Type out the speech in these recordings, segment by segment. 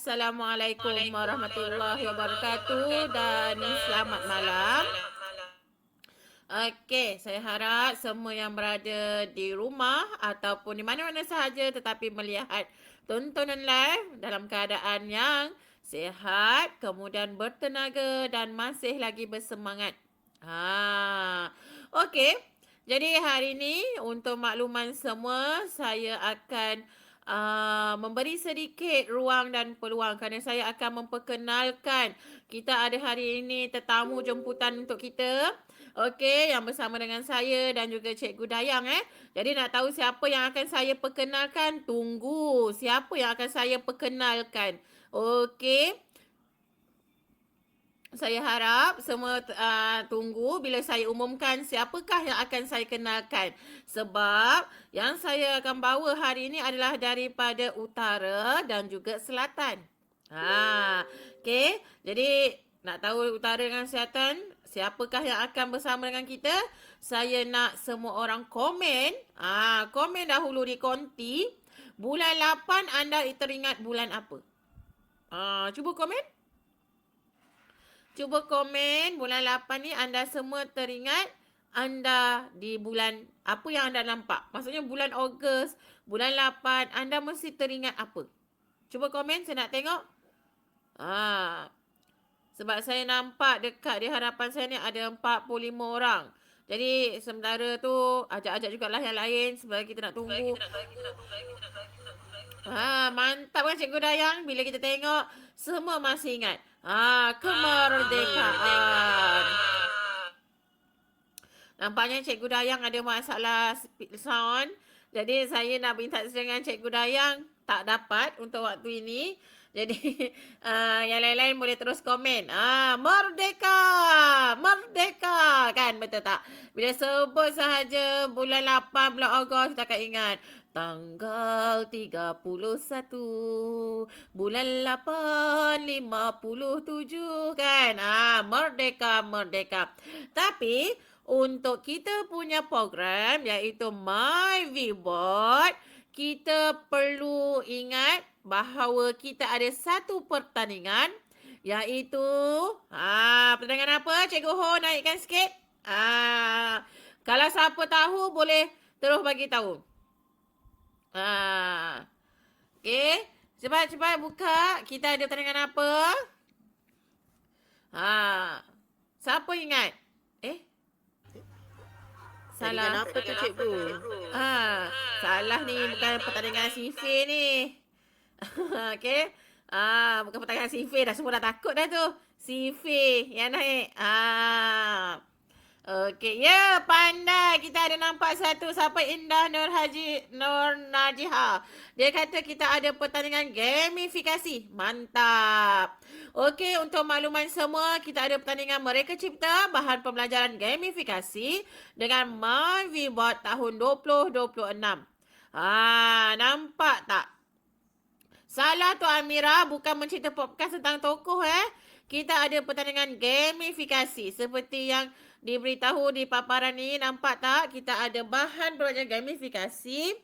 Assalamualaikum warahmatullahi wabarakatuh dan selamat malam. Okey, saya harap semua yang berada di rumah ataupun di mana-mana sahaja tetapi melihat tontonan live dalam keadaan yang sihat, kemudian bertenaga dan masih lagi bersemangat. Okey. Jadi hari ini untuk makluman semua saya akan memberi sedikit ruang dan peluang kerana saya akan memperkenalkan kita ada hari ini tetamu jemputan untuk kita. Okey, yang bersama dengan saya dan juga Cikgu Dayang Jadi nak tahu siapa yang akan saya perkenalkan? Tunggu. Siapa yang akan saya perkenalkan? Okey. Saya harap semua tunggu bila saya umumkan siapakah yang akan saya kenalkan. Sebab yang saya akan bawa hari ini adalah daripada utara dan juga selatan. Okey. Jadi nak tahu utara dengan selatan, siapakah yang akan bersama dengan kita? Saya nak semua orang komen. Komen dahulu di konti. Bulan 8 anda teringat bulan apa? Cuba komen. Cuba komen bulan 8 ni anda semua teringat anda di bulan apa yang anda nampak. Maksudnya bulan Ogos, bulan 8 anda mesti teringat apa. Cuba komen saya nak tengok. Sebab saya nampak dekat di hadapan saya ni ada 45 orang. Jadi sementara tu ajak-ajak jugalah yang lain sebab kita nak tunggu. Mantap kan Cikgu Dayang bila kita tengok semua masih ingat. Kemerdekaan. Nampaknya Cikgu Dayang ada masalah sound. Jadi saya nak berinteraksi dengan Cikgu Dayang tak dapat untuk waktu ini. Jadi yang lain-lain boleh terus komen. Merdeka! Merdeka! Kan betul tak? Bila sebut sahaja bulan 8 bulan Ogos kita akan ingat. Tanggal 31 bulan 8 57 kan. Merdeka, merdeka. Tapi untuk kita punya program iaitu My Vboard, kita perlu ingat bahawa kita ada satu pertandingan iaitu pertandingan apa? Cikgu Ho naikkan sikit. Kalau siapa tahu boleh terus bagi tahu. Okey, cepat-cepat buka. Kita ada pertandingan apa? Siapa ingat? Salah. Apa tu cikgu? Salah ni bukan pertandingan sifir ni. Okey. Bukan pertandingan sifir dah, semua dah takut dah tu. Sifir yang naik. Okey, ya pandai. Kita ada nampak satu siapa Indah Nur Najiha. Dia kata kita ada pertandingan gamifikasi. Mantap. Okey, untuk makluman semua, kita ada pertandingan Mereka Cipta bahan pembelajaran gamifikasi dengan My Vboard tahun 2026. Nampak tak? Salah tu Amira, bukan mencipta podcast tentang tokoh Kita ada pertandingan gamifikasi seperti yang diberitahu di paparan ni. Nampak tak? Kita ada bahan pembelajaran gamifikasi.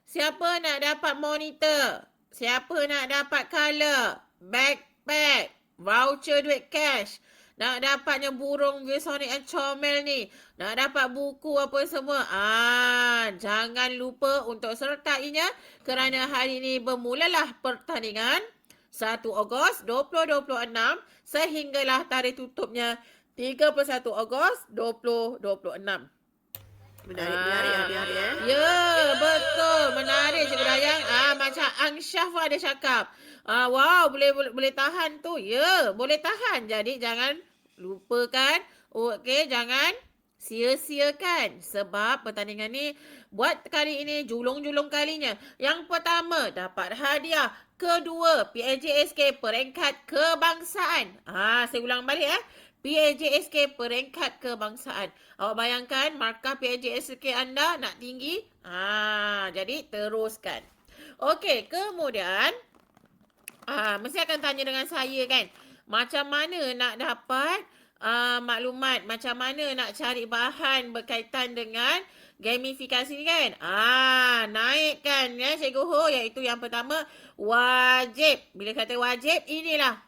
Siapa nak dapat monitor? Siapa nak dapat color? Backpack, voucher duit cash. Nak dapatnya burung Sonic and Comel ni. Nak dapat buku apa semua. Jangan lupa untuk sertainya kerana hari ini bermulalah pertandingan 1 Ogos 2026 sehinggalah tarikh tutupnya 31 Ogos 2026. Menarik hari-hari Ya, betul. Menarik Cikgu Dayang. Macam Angsyaf ada cakap. Wow, boleh tahan tu. Ya, boleh tahan. Jadi jangan lupakan. Okey, jangan sia-siakan. Sebab pertandingan ni buat kali ini julung-julung kalinya. Yang pertama, dapat hadiah. Kedua, PAJSK peringkat kebangsaan. Saya ulang balik PAJSK peringkat kebangsaan. Awak bayangkan markah PAJSK anda nak tinggi. Jadi teruskan. Okey, kemudian mesti akan tanya dengan saya kan. Macam mana nak dapat maklumat macam mana nak cari bahan berkaitan dengan gamifikasi ni kan. Naikkan ya Cikgu Ho, iaitu yang pertama wajib. Bila kata wajib, inilah.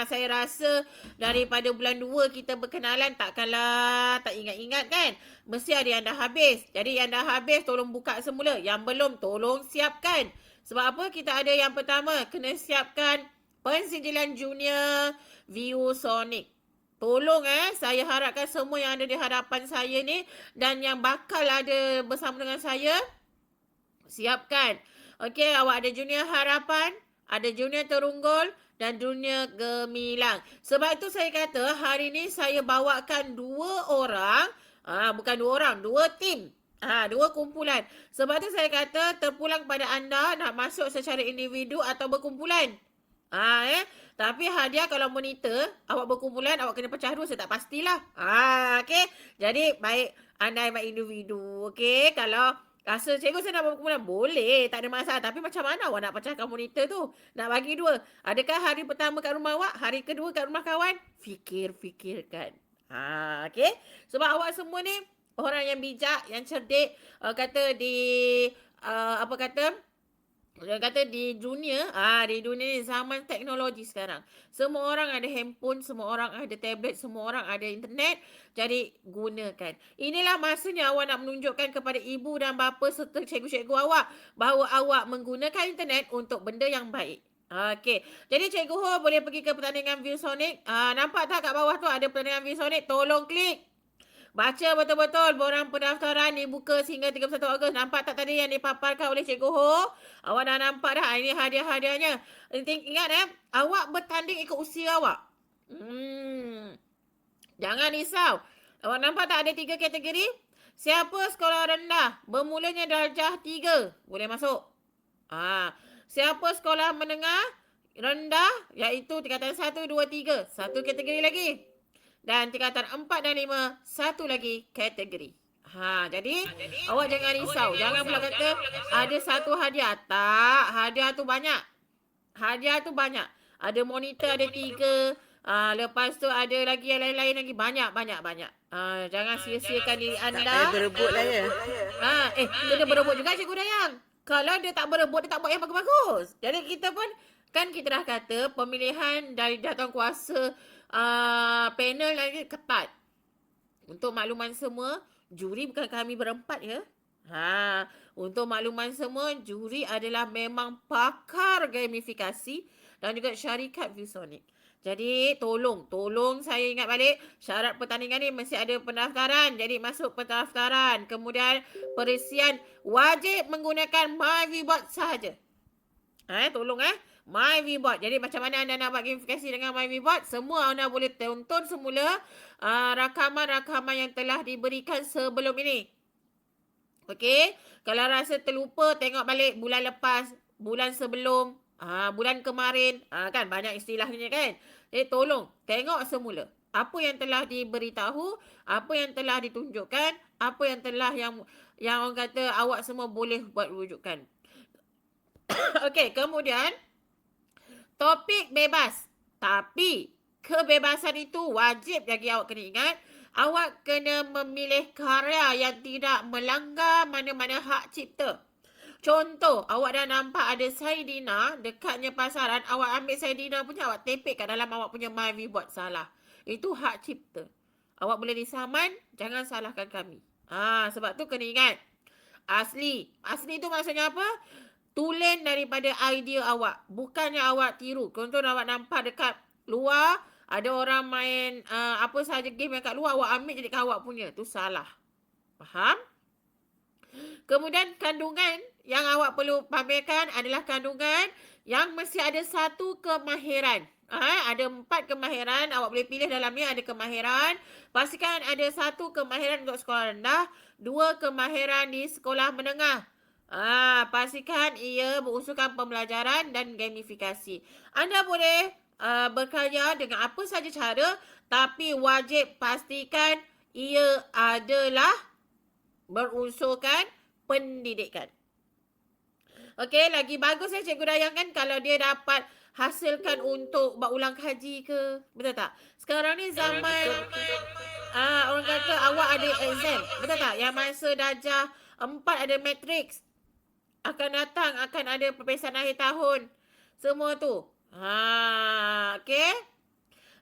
Saya rasa daripada bulan 2 kita berkenalan, takkanlah tak ingat-ingat kan. Mesti ada yang dah habis. Jadi yang dah habis tolong buka semula. Yang belum tolong siapkan. Sebab apa? Kita ada yang pertama, kena siapkan pensijilan junior ViewSonic. Tolong saya harapkan semua yang ada di hadapan saya ni dan yang bakal ada bersama dengan saya, siapkan. Okey, awak ada junior harapan, ada junior terunggul dan junior gemilang. Sebab itu saya kata hari ni saya bawakan 2 orang, bukan 2 orang, 2 tim. 2 kumpulan. Sebab tu saya kata terpulang pada anda nak masuk secara individu atau berkumpulan. Tapi hadiah kalau monitor, awak berkumpulan, awak kena pecah 2, saya tak pastilah. Okey. Jadi baik anda buat individu. Okey, kalau rasa cikgu saya nak berkumpulan, boleh, tak ada masalah. Tapi macam mana awak nak pecahkan monitor tu? Nak bagi 2. Adakah hari pertama kat rumah awak, hari kedua kat rumah kawan? Fikir-fikirkan. Okey. Sebab awak semua ni orang yang bijak, yang cerdik, kata di dia kata di dunia ni zaman teknologi sekarang. Semua orang ada handphone, semua orang ada tablet, semua orang ada internet. Jadi gunakan. Inilah masanya awak nak menunjukkan kepada ibu dan bapa serta cikgu-cikgu awak bahawa awak menggunakan internet untuk benda yang baik. Okey. Jadi Cikgu Ho boleh pergi ke pertandingan ViewSonic. Nampak tak kat bawah tu ada pertandingan ViewSonic? Tolong klik. Baca betul-betul borang pendaftaran dibuka sehingga 31 Ogos. Nampak tak tadi yang dipaparkan oleh Cikgu Ho? Awak dah nampak dah. Ini hadiah-hadiahnya. Ingat awak bertanding ikut usia awak. Jangan risau. Awak nampak tak ada 3 kategori? Siapa sekolah rendah? Bermulanya darjah 3. Boleh masuk. Siapa sekolah menengah? Rendah, iaitu tingkatan 1, 2, 3. Satu kategori lagi. Dan tingkatan 4 dan 5, satu lagi kategori. Jadi awak jangan risau. Jangan pula kata ada satu hadiah. Tak, hadiah tu banyak. Ada monitor ada 3. Lepas tu ada lagi yang lain-lain lagi. Banyak. Jangan sia-siakan diri anda. Berebut lah ya. Kena berebut juga Cikgu Dayang. Kalau dia tak berebut, dia tak buat yang bagus-bagus. Jadi kita pun, kan kita dah kata pemilihan dari jawatankuasa panel lagi ketat. Untuk makluman semua, juri bukan kami berempat ya. Untuk makluman semua, juri adalah memang pakar gamifikasi dan juga syarikat ViewSonic. Jadi tolong saya ingat balik, syarat pertandingan ni mesti ada pendaftaran. Jadi masuk pendaftaran. Kemudian perisian wajib menggunakan MyViewBot sahaja. Tolong MyViewBot. Jadi macam mana anda nak buat gamifikasi dengan MyViewBot? Semua anda boleh tonton semula rakaman-rakaman yang telah diberikan sebelum ini. Okey. Kalau rasa terlupa, tengok balik bulan lepas, bulan sebelum, bulan kemarin. Kan banyak istilahnya kan. Jadi tolong tengok semula. Apa yang telah diberitahu, apa yang telah ditunjukkan, apa yang telah yang orang kata awak semua boleh buat rujukan. Okey, kemudian topik bebas. Tapi kebebasan itu wajib bagi awak kena ingat. Awak kena memilih karya yang tidak melanggar mana-mana hak cipta. Contoh, awak dah nampak ada Saidina dekatnya pasaran. Awak ambil Saidina punya, awak tepek kat dalam awak punya MyViewBot. Salah. Itu hak cipta. Awak boleh disaman, jangan salahkan kami. Sebab tu kena ingat. Asli. Asli tu maksudnya apa? Tulen daripada idea awak. Bukannya awak tiru. Contoh awak nampak dekat luar, ada orang main apa sahaja game yang kat luar, awak ambil jadi awak punya. Tu salah. Faham? Kemudian kandungan yang awak perlu pamerkan adalah kandungan yang mesti ada 1 kemahiran. Ada 4 kemahiran. Awak boleh pilih dalam ni ada kemahiran. Pastikan ada 1 kemahiran untuk sekolah rendah. 2 kemahiran di sekolah menengah. Pastikan ia berunsurkan pembelajaran dan gamifikasi. Anda boleh berkarya dengan apa saja cara, tapi wajib pastikan ia adalah berunsurkan pendidikan. Okey, lagi bagus Cikgu Dayang kan kalau dia dapat hasilkan untuk buat ulang kaji ke. Betul tak? Sekarang ni zaman Betul. orang kata awak ada exam. Betul tak? Yang masa darjah 4 ada matrix. Akan datang akan ada peperiksaan akhir tahun. Semua tu. Okey.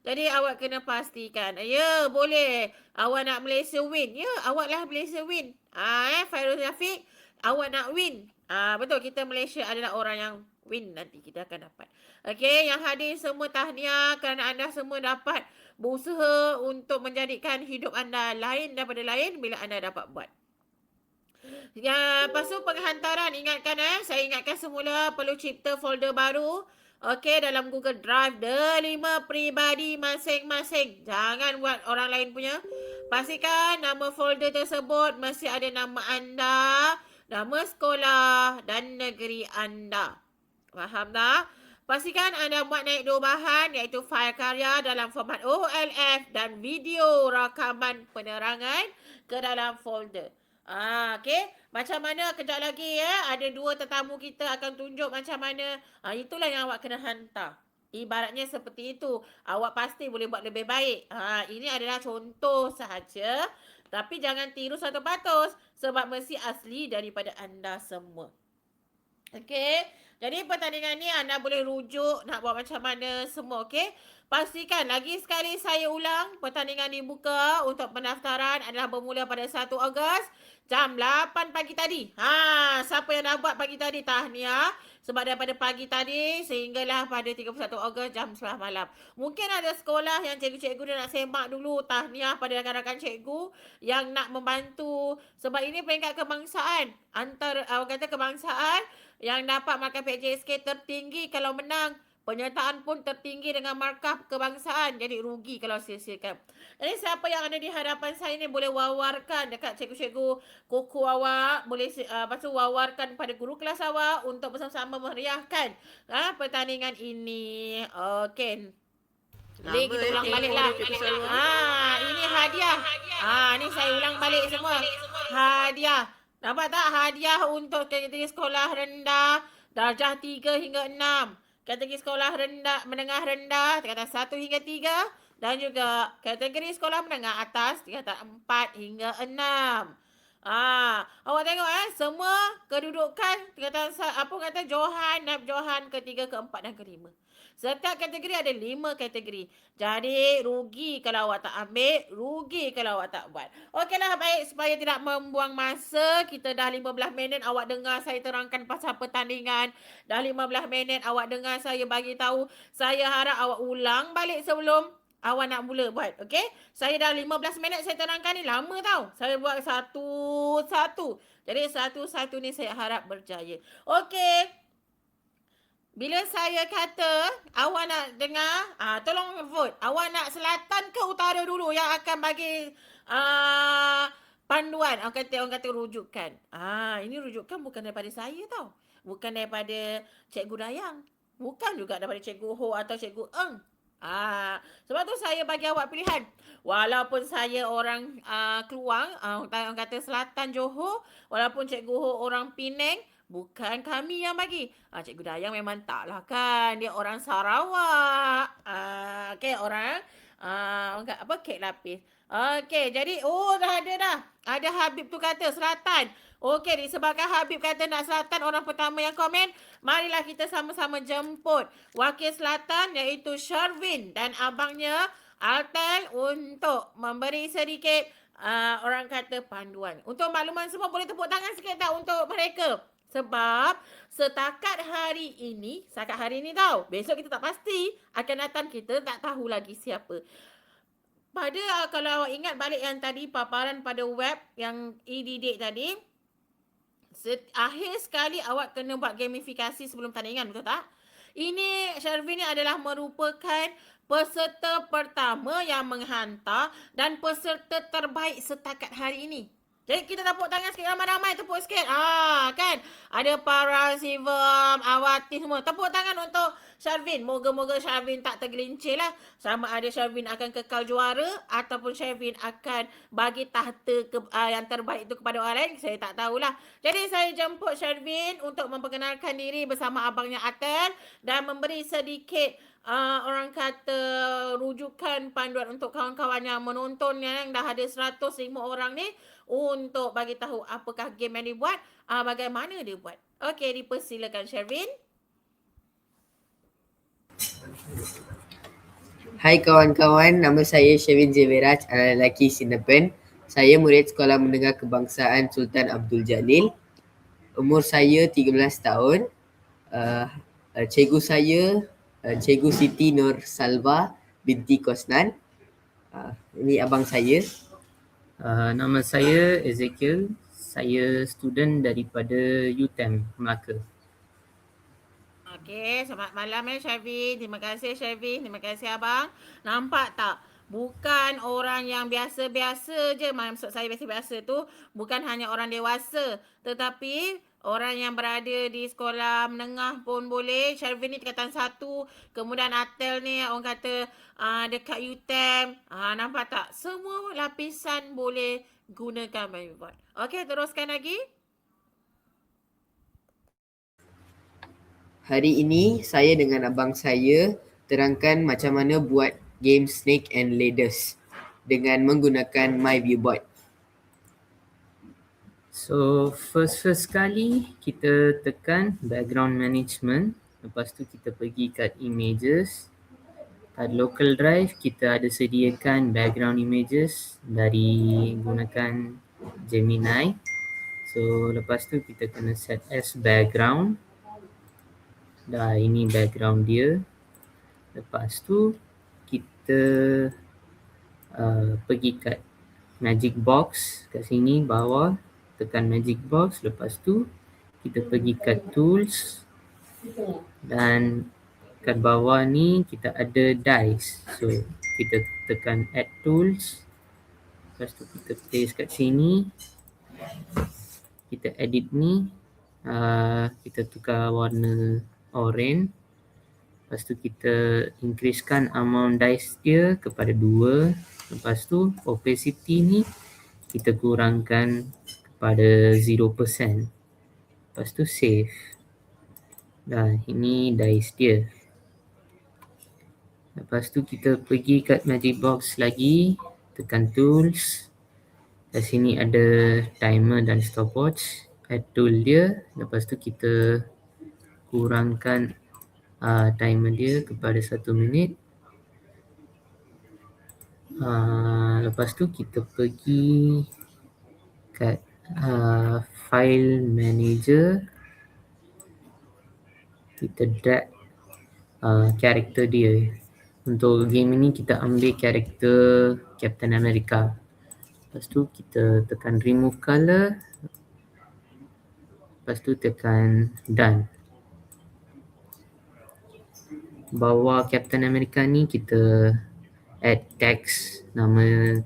Jadi awak kena pastikan. Ya, boleh. Awak nak Malaysia win. Ya, awak lah Malaysia win. Fairul Rafiq, awak nak win. Betul, kita Malaysia adalah orang yang win nanti. Kita akan dapat. Okey, yang hadir semua tahniah kerana anda semua dapat berusaha untuk menjadikan hidup anda lain daripada lain bila anda dapat buat. Ya, lepas tu penghantaran. Ingatkan saya ingatkan semula perlu cipta folder baru. Okey, dalam Google Drive. Delima peribadi masing-masing. Jangan buat orang lain punya. Pastikan nama folder tersebut mesti ada nama anda, nama sekolah dan negeri anda. Faham tak? Pastikan anda buat naik 2 bahan iaitu fail karya dalam format OLF dan video rakaman penerangan ke dalam folder. Okey. Macam mana kejap lagi ada 2 tetamu kita akan tunjuk macam mana. Itulah yang awak kena hantar. Ibaratnya seperti itu. Awak pasti boleh buat lebih baik. Ini adalah contoh sahaja. Tapi jangan tiru 100% sebab mesti asli daripada anda semua. Okey. Jadi pertandingan ni anda boleh rujuk nak buat macam mana semua. Okey. Pastikan lagi sekali saya ulang. Pertandingan dibuka untuk pendaftaran adalah bermula pada 1 Ogos. Jam 8 pagi tadi. Siapa yang dah buat pagi tadi tahniah. Sebab daripada pagi tadi sehinggalah pada 31 Ogos jam 11 malam. Mungkin ada sekolah yang cikgu-cikgu dia nak semak dulu. Tahniah pada rakan-rakan cikgu yang nak membantu. Sebab ini peringkat kebangsaan. Antara orang kata kebangsaan yang dapat markah PJSK tertinggi kalau menang. Penyertaan pun tertinggi dengan markah kebangsaan. Jadi rugi kalau sia-siakan. Jadi siapa yang ada di hadapan saya ni boleh wawarkan dekat cikgu-cikgu koko awak. Boleh lepas tu wawarkan pada guru kelas awak untuk bersama-sama meriahkan pertandingan ini. Okey. Link kita ulang balik lah. Ini hadiah. Ni saya ulang balik semua. Hadiah. Nampak tak? Hadiah untuk kategori sekolah rendah darjah 3 hingga 6. Kategori sekolah rendah, menengah rendah, tingkatan 1 hingga 3. Dan juga kategori sekolah menengah atas, tingkatan 4 hingga 6. Awak tengok semua kedudukan tingkatan Johan, Naib Johan ke-3, ke-4 dan ke-5. Setiap kategori ada 5 kategori. Jadi rugi kalau awak tak ambil, rugi kalau awak tak buat. Okeylah, baik, supaya tidak membuang masa, kita dah 15 minit awak dengar saya terangkan pasal pertandingan. Dah 15 minit awak dengar saya bagi tahu. Saya harap awak ulang balik sebelum awak nak mula buat. Okey? Saya dah 15 minit saya terangkan ni, lama tau. Saya buat satu-satu. Jadi satu-satu ni saya harap berjaya. Okey. Bila saya kata awak nak dengar, tolong vote. Awak nak selatan ke utara dulu yang akan bagi panduan. Orang kata rujukan. Ini rujukan bukan daripada saya tau. Bukan daripada Cikgu Dayang. Bukan juga daripada Cikgu Ho atau Cikgu Eng. Sebab tu saya bagi awak pilihan. Walaupun saya orang Keluang, orang kata Selatan Johor, walaupun Cikgu Ho orang Penang, bukan kami yang bagi. Cikgu Dayang memang tak lah kan. Dia orang Sarawak. Okey, orang kek lapis. Okey, jadi dah ada dah. Ada Habib tu kata Selatan. Okey, disebabkan Habib kata nak Selatan orang pertama yang komen, marilah kita sama-sama jemput wakil Selatan iaitu Sherwin dan abangnya Altel untuk memberi sedikit orang kata panduan. Untuk makluman semua boleh tepuk tangan sikit tak untuk mereka? Sebab setakat hari ini tau. Besok kita tak pasti akan datang, kita tak tahu lagi siapa. Kalau awak ingat balik yang tadi paparan pada web yang e-didik tadi, akhir sekali awak kena buat gamifikasi sebelum tandingan, betul tak? Ini Sherwin ni adalah merupakan peserta pertama yang menghantar dan peserta terbaik setakat hari ini. Jadi kita tepuk tangan sikit ramai-ramai, tepuk sikit. Kan? Ada Farah, Sivam, Awati semua. Tepuk tangan untuk Sharvin. Moga-moga Sharvin tak tergelincir lah. Sama ada Sharvin akan kekal juara ataupun Sharvin akan bagi tahta yang terbaik itu kepada orang lain. Saya tak tahulah. Jadi saya jemput Sharvin untuk memperkenalkan diri bersama abangnya Atel dan memberi sedikit orang kata rujukan panduan untuk kawan-kawan yang menonton yang dah ada 105 orang ni untuk bagi tahu apakah game yang dibuat, bagaimana dia buat. Okey, dipersilakan Sherwin. Hai kawan-kawan, nama saya Sherwin Zeveraj, anak lelaki Sinepen. Saya murid Sekolah Menengah Kebangsaan Sultan Abdul Jalil. Umur saya 13 tahun. Cikgu saya Cikgu Siti Nur Salva binti Kosnan. Ini abang saya. Nama saya Ezekiel. Saya student daripada UTM Melaka. Okey, selamat malam Sherwin. Terima kasih Sherwin. Terima kasih abang. Nampak tak? Bukan orang yang biasa-biasa je. Maksud saya biasa-biasa tu bukan hanya orang dewasa. Tetapi orang yang berada di sekolah menengah pun boleh. Sherwin ni tingkatan 1. Kemudian Atel ni orang kata dekat UTM. Nampak tak? Semua lapisan boleh gunakan Microsoft. Okey, teruskan lagi. Hari ini saya dengan abang saya terangkan macam mana buat game Snake and Ladders dengan menggunakan MyViewBot. So first kali kita tekan background management. Lepas tu kita pergi kat images. Kat local drive kita ada sediakan background images dari gunakan Gemini. So lepas tu kita kena set as background. Dah, ini background dia. Lepas tu kita pergi kat magic box kat sini bawah, tekan magic box. Lepas tu kita pergi kat tools dan kat bawah ni kita ada dice. So kita tekan add tools. Lepas tu kita paste kat sini. Kita edit ni, kita tukar warna orange. Lepas tu kita increasekan amount dice dia kepada 2. Lepas tu opacity ni kita kurangkan kepada 0%. Lepas tu save. Dah, ini dice dia. Lepas tu kita pergi kat magic box lagi, tekan tools. Kat sini ada timer dan stopwatch. Add tool dia. Lepas tu kita kurangkan timer dia kepada 1 minit. Lepas tu kita pergi kat file manager. Kita drag karakter dia. Untuk game ini kita ambil karakter Captain America. Lepas tu kita tekan remove color. Lepas tu tekan done. Bawah Captain America ni kita add text nama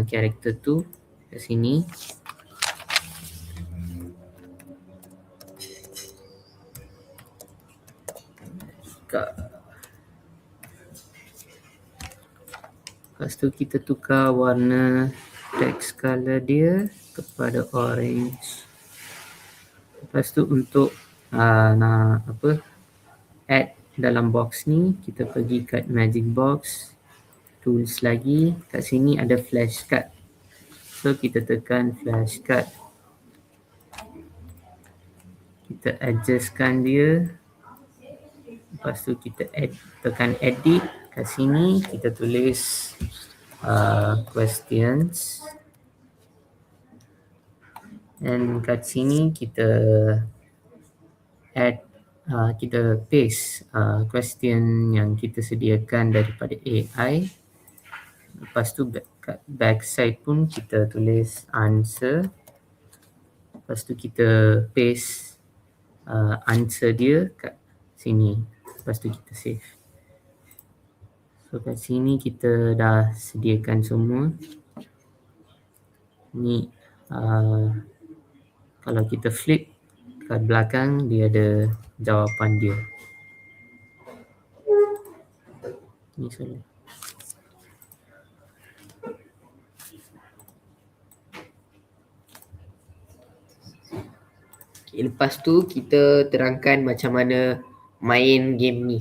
karakter tu kat sini. Lepas tu kita tukar warna text color dia kepada orange. Lepas tu untuk add dalam box ni, kita pergi kat magic box, tools lagi. Kat sini ada flash cut. So kita tekan flash cut. Kita adjustkan dia. Lepas tu kita tekan edit. Kat sini kita tulis questions. Dan kat sini kita add kita paste question yang kita sediakan daripada AI. Lepas tu kat backside pun kita tulis answer. Lepas tu kita paste answer dia kat sini. Lepas tu kita save. So kat sini kita dah sediakan semua. Ni Kalau kita flip kat belakang, dia ada jawapan dia. Ni soalan. Okay, lepas tu kita terangkan macam mana main game ni.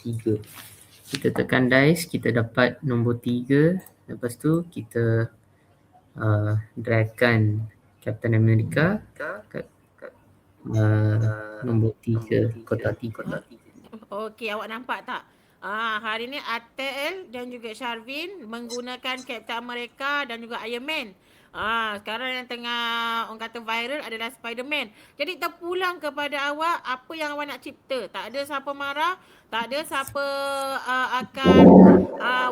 Tiga. Kita tekan dice, kita dapat nombor 3. Lepas tu kita dragkan Captain America kat nombor 3, kotak 3. Okey, awak nampak tak? Hari ni Atel dan juga Sharvin menggunakan Captain America dan juga Iron Man. Sekarang yang tengah orang kata viral adalah Spider-Man. Jadi terpulang kepada awak apa yang awak nak cipta. Tak ada siapa marah, tak ada siapa akan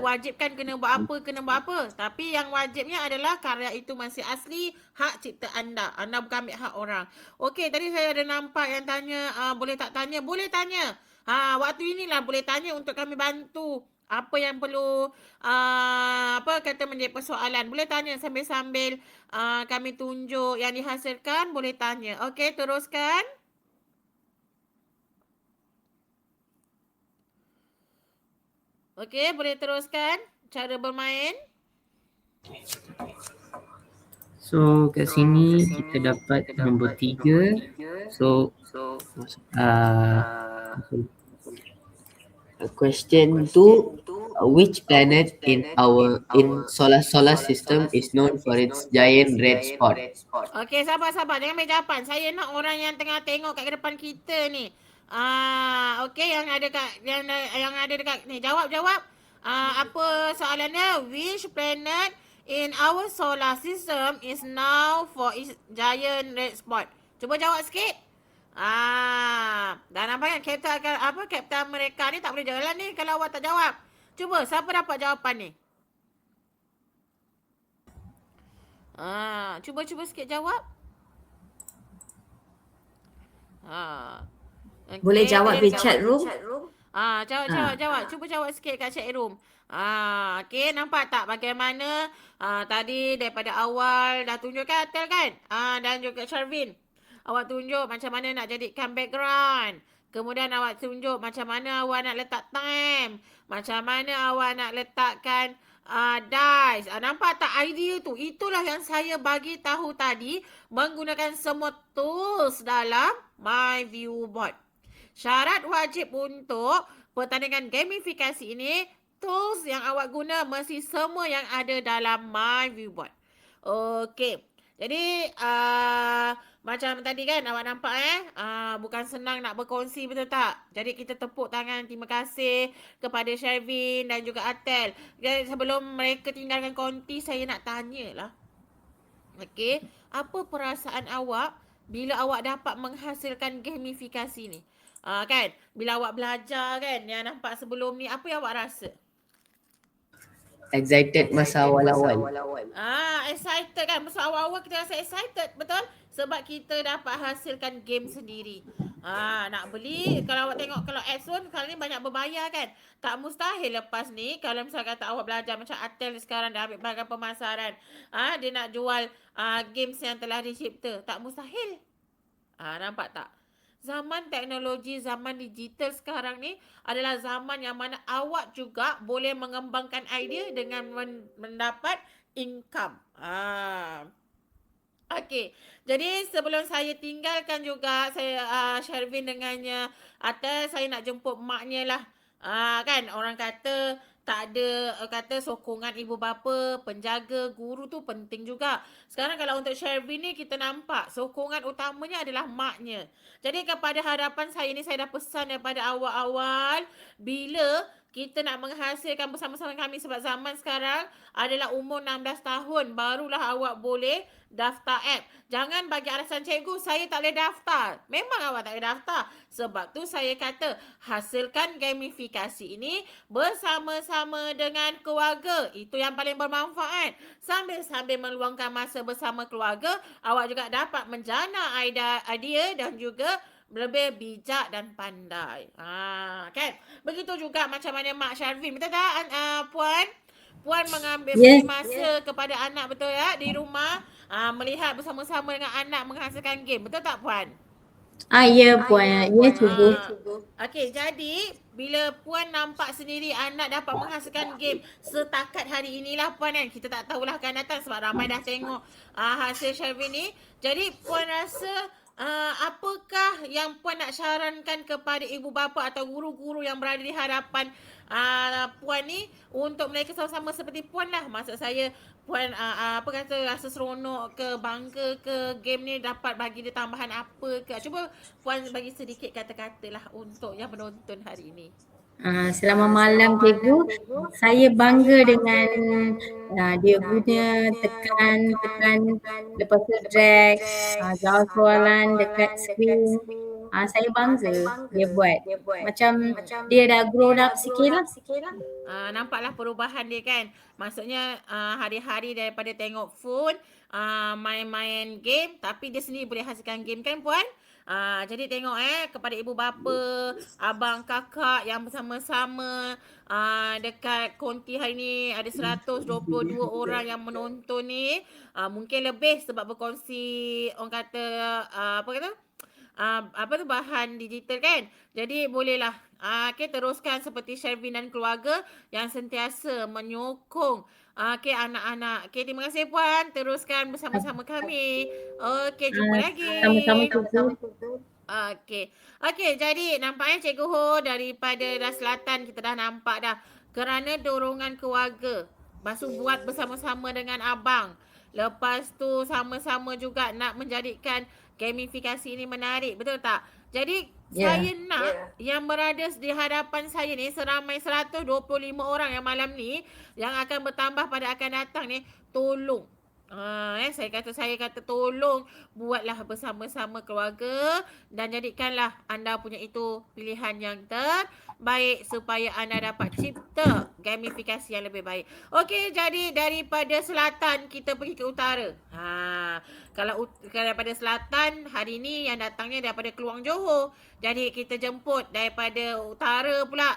wajibkan kena buat apa. Tapi yang wajibnya adalah karya itu masih asli, hak cipta anda. Anda bukan ambil hak orang. Okey, tadi saya ada nampak yang tanya, boleh tak tanya? Boleh tanya. Waktu inilah boleh tanya untuk kami bantu. Apa yang perlu menjadi persoalan. Boleh tanya sambil-sambil kami tunjuk yang dihasilkan. Boleh tanya. Okey, teruskan. Okey, boleh teruskan cara bermain. So kat sini kita dapat nombor 3. So Question 2, which planet in solar system is known for its giant red spot? Okey, sabar. Jangan ambil jawapan. Saya nak orang yang tengah tengok kat depan kita ni. Okey, yang ada dekat ni. Jawab. Apa soalannya? Which planet in our solar system is known for its giant red spot? Cuba jawab sikit. Dah nampak kan Captain America ni tak boleh jalan ni kalau awak tak jawab. Cuba, siapa dapat jawapan ni? Cuba sikit jawab. Okay, Boleh jawab di chat room. Jawab. Cuba jawab sikit kat chat room. Okey, nampak tak bagaimana tadi daripada awal dah tunjukkan Atel kan? Dan juga Sharvin. Awak tunjuk macam mana nak jadikan background. Kemudian awak tunjuk macam mana awak nak letak time. Macam mana awak nak letakkan dice. Nampak tak idea tu? Itulah yang saya bagi tahu tadi menggunakan semua tools dalam My Viewbot. Syarat wajib untuk pertandingan gamifikasi ini, tools yang awak guna mesti semua yang ada dalam My Viewbot. Okey. Jadi macam tadi kan awak nampak bukan senang nak berkongsi, betul tak? Jadi kita tepuk tangan terima kasih kepada Sharvin dan juga Atel. Jadi sebelum mereka tinggalkan konti, saya nak tanyalah. Okey, apa perasaan awak bila awak dapat menghasilkan gamifikasi ni? Kan, bila awak belajar kan, yang nampak sebelum ni, apa yang awak rasa? Excited masa awal-awal. Excited kan. Masa awal-awal kita rasa excited, betul? Sebab kita dapat hasilkan game sendiri. Nak beli, kalau awak tengok kalau Axon kali ni banyak berbayar kan. Tak mustahil lepas ni kalau misalnya kata awak belajar macam Atel sekarang dah ambil bahagian pemasaran. Dia nak jual games yang telah dicipta. Tak mustahil. Nampak tak? Zaman teknologi, zaman digital sekarang ni adalah zaman yang mana awak juga boleh mengembangkan idea dengan mendapat income. Okey. Jadi sebelum saya tinggalkan juga saya Sharvin dengannya Atel, saya nak jemput maknya lah. Kan orang kata tak ada kata sokongan ibu bapa, penjaga, guru tu penting juga. Sekarang kalau untuk Sharvin ni kita nampak sokongan utamanya adalah maknya. Jadi kepada hadapan saya ni saya dah pesan daripada awal-awal bila kita nak menghasilkan bersama-sama kami sebab zaman sekarang adalah umur 16 tahun barulah awak boleh daftar app. Jangan bagi alasan cikgu saya tak boleh daftar. Memang awak tak boleh daftar. Sebab tu saya kata hasilkan gamifikasi ini bersama-sama dengan keluarga. Itu yang paling bermanfaat. Sambil-sambil meluangkan masa bersama keluarga, awak juga dapat menjana idea dan juga lebih bijak dan pandai. Kan? Begitu juga macam mana Mak Sharvin. Betul tak Puan? Puan mengambil Yes. beri masa kepada anak, betul ya, di rumah melihat bersama-sama dengan anak menghasilkan game. Betul tak Puan? Ya Puan. Ya Cikgu. Okey, jadi bila Puan nampak sendiri anak dapat menghasilkan game setakat hari inilah Puan kan. Kita tak tahulah akan datang sebab ramai dah tengok hasil Shelby ni. Jadi Puan rasa apakah yang Puan nak sarankan kepada ibu bapa atau guru-guru yang berada di hadapan Puan ni untuk mereka sama-sama seperti Puan lah. Maksud saya Puan apa kata rasa seronok ke, bangga ke, game ni dapat bagi dia tambahan apa ke. Cuba Puan bagi sedikit kata-kata lah untuk yang menonton hari ini. Selamat malam Cikgu. Saya bangga dengan dia guna tekan lepas tu drag, jawab soalan dekat skrin. Saya bangga dia buat. Macam dia dah grow up sikit lah. Nampaklah perubahan dia kan. Maksudnya hari-hari daripada tengok phone, main-main game, tapi dia sendiri boleh hasilkan game kan Puan? Jadi tengok kepada ibu bapa, abang kakak yang bersama-sama dekat konti hari ni ada 122 orang yang menonton ni. Mungkin lebih sebab berkongsi orang kata bahan digital kan. Jadi bolehlah teruskan seperti Shelvin dan keluarga yang sentiasa menyokong anak-anak. Terima kasih Puan. Teruskan bersama-sama kami. Jumpa lagi. Sama-sama Cikgu. Okey, jadi nampaknya Cikgu Ho daripada Ras Selatan kita dah nampak dah. Kerana dorongan keluarga, lepas tu buat bersama-sama dengan abang. Lepas tu sama-sama juga nak menjadikan gamifikasi ini menarik, betul tak? Jadi saya nak yang berada di hadapan saya ni seramai 125 orang yang malam ni yang akan bertambah pada akan datang ni, tolong saya kata tolong buatlah bersama-sama keluarga dan jadikanlah anda punya itu pilihan yang terbaik supaya anda dapat cipta gamifikasi yang lebih baik. Okey, jadi daripada selatan kita pergi ke utara. Kalau daripada selatan hari ni yang datangnya daripada Keluang Johor. Jadi kita jemput daripada utara pula.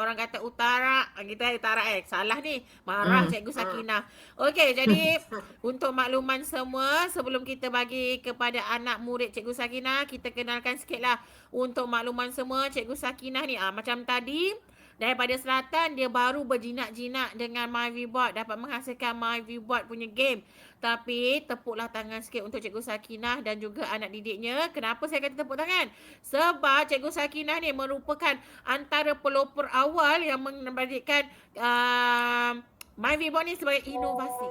Orang kata utara, kita utara salah ni. Marah Cikgu Sakinah. Okey, jadi untuk makluman semua, sebelum kita bagi kepada anak murid Cikgu Sakinah, kita kenalkan sikitlah untuk makluman semua Cikgu Sakinah ni. Macam tadi, daripada selatan dia baru berjinak-jinak dengan MyVBot, dapat menghasilkan MyVBot punya game. Tapi tepuklah tangan sikit untuk Cikgu Sakinah dan juga anak didiknya. Kenapa saya kata tepuk tangan? Sebab Cikgu Sakinah ni merupakan antara pelopor awal yang memberikan MyVBot ni sebagai inovasi.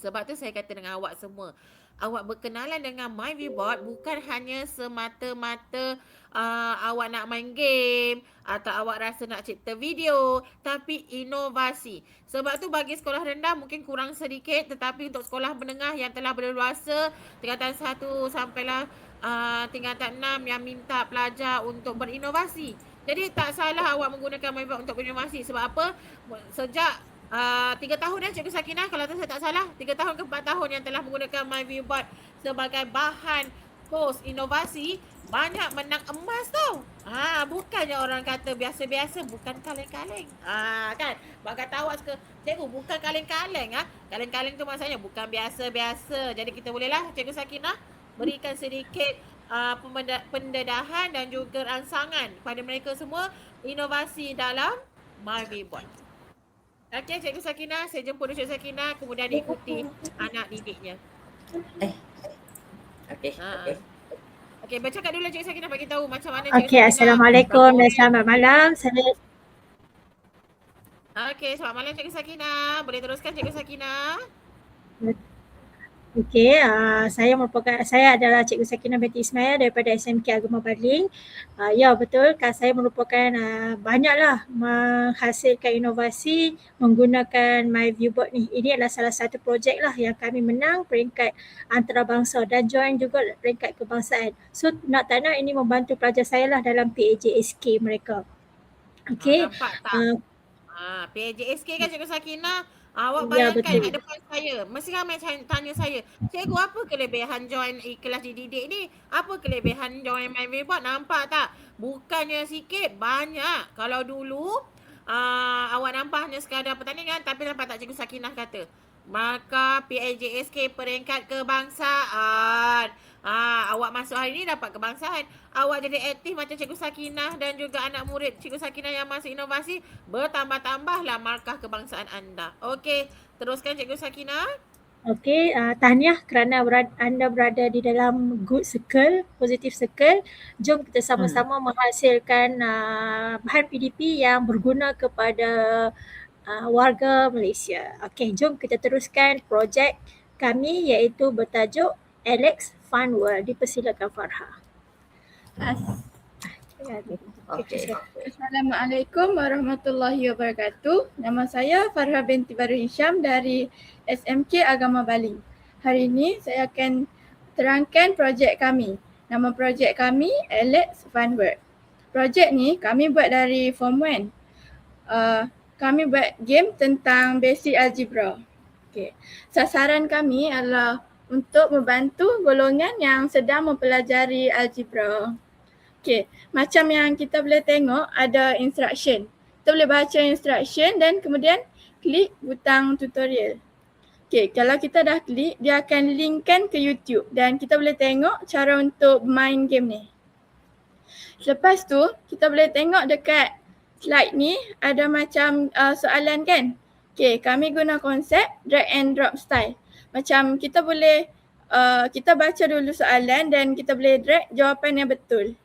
Sebab tu saya kata dengan awak semua, awak berkenalan dengan MyVBot bukan hanya semata-mata awak nak main game atau awak rasa nak cipta video, tapi inovasi. Sebab tu bagi sekolah rendah mungkin kurang sedikit, tetapi untuk sekolah menengah yang telah berluasa tingkatan 1 sampailah tingkatan 6 yang minta pelajar untuk berinovasi. Jadi tak salah awak menggunakan MyVBot untuk berinovasi. Sebab apa? Sejak 3 tahun Cikgu Sakinah, kalau saya tak salah 3 tahun ke 4 tahun yang telah menggunakan MyVBot sebagai bahan post inovasi, banyak menang emas tau. Bukannya orang kata biasa-biasa, bukan kaleng-kaleng. Kan? Bak kata awak suka, Cikgu bukan kaleng-kaleng. Kaleng-kaleng tu maksudnya bukan biasa-biasa. Jadi kita bolehlah Cikgu Sakinah berikan sedikit pendedahan dan juga rangsangan kepada mereka semua inovasi dalam MyVBot. Okey, Cikgu Sakinah, saya jemput Cikgu Sakinah, kemudian diikuti anak didiknya. Okey, bercakap dulu Cikgu Sakinah bagi tahu macam mana Cikgu Sakinah. Assalamualaikum dan selamat malam. Selamat malam Cikgu Sakinah. Boleh teruskan Cikgu Sakinah? Saya adalah Cikgu Sakinah binti Ismail daripada SMK Agama Baling. Ya betul, saya merupakan banyaklah menghasilkan inovasi menggunakan MyVBot ni. Ini adalah salah satu projek lah yang kami menang peringkat antarabangsa dan join juga peringkat kebangsaan. So nak tak nak ini membantu pelajar saya lah dalam PAJSK mereka. Okey. Nampak tak? PAJSK kan Cikgu Sakinah? Awak bayangkan kat depan saya, mesti ramai tanya saya, Cikgu apa kelebihan join kelas dididik ni? Apa kelebihan join MyVBot? Nampak tak? Bukannya sikit, banyak. Kalau dulu awak nampak hanya sekadar pertandingan, tapi nampak tak Cikgu Sakinah kata, maka PIJSK peringkat kebangsaan. Awak masuk hari ni dapat kebangsaan. Awak jadi aktif macam Cikgu Sakinah dan juga anak murid Cikgu Sakinah yang masuk inovasi, bertambah-tambahlah markah kebangsaan anda. Okey, teruskan Cikgu Sakinah. Okey, tahniah kerana anda berada di dalam good circle, positive circle. Jom kita sama-sama menghasilkan bahan PDP yang berguna kepada warga Malaysia. Okey, jom kita teruskan projek kami iaitu bertajuk Alex Fun World. Dipersilakan Farha. Okey. Assalamualaikum warahmatullahi wabarakatuh. Nama saya Farha binti Baru Hisham dari SMK Agama Baling. Hari ini saya akan terangkan projek kami. Nama projek kami Alex Fun World. Projek ni kami buat dari Form 1. Kami buat game tentang basic algebra. Okay. Sasaran kami adalah untuk membantu golongan yang sedang mempelajari algebra. Okay, macam yang kita boleh tengok ada instruction. Kita boleh baca instruction dan kemudian klik butang tutorial. Okay, kalau kita dah klik, dia akan linkkan ke YouTube dan kita boleh tengok cara untuk main game ni. Lepas tu, kita boleh tengok dekat slide ni ada macam soalan kan. Okay, kami guna konsep drag and drop style. Macam kita boleh, kita baca dulu soalan dan kita boleh drag jawapan yang betul.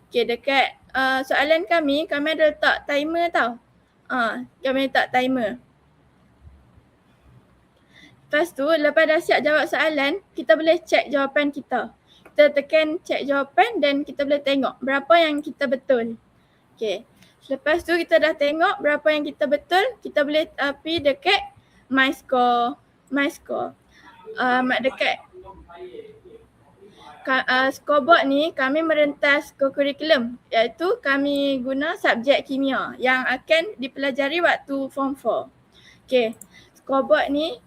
Okay, dekat soalan kami ada letak timer tau. Kami letak timer. Lepas tu, lepas dah siap jawab soalan, kita boleh check jawapan kita. Kita tekan check jawapan dan kita boleh tengok berapa yang kita betul. Okay. Lepas tu kita dah tengok berapa yang kita betul, kita boleh pergi dekat my score. Dekat scoreboard ni kami merentas co-curriculum iaitu kami guna subjek kimia yang akan dipelajari waktu Form 4. Okay. Scoreboard ni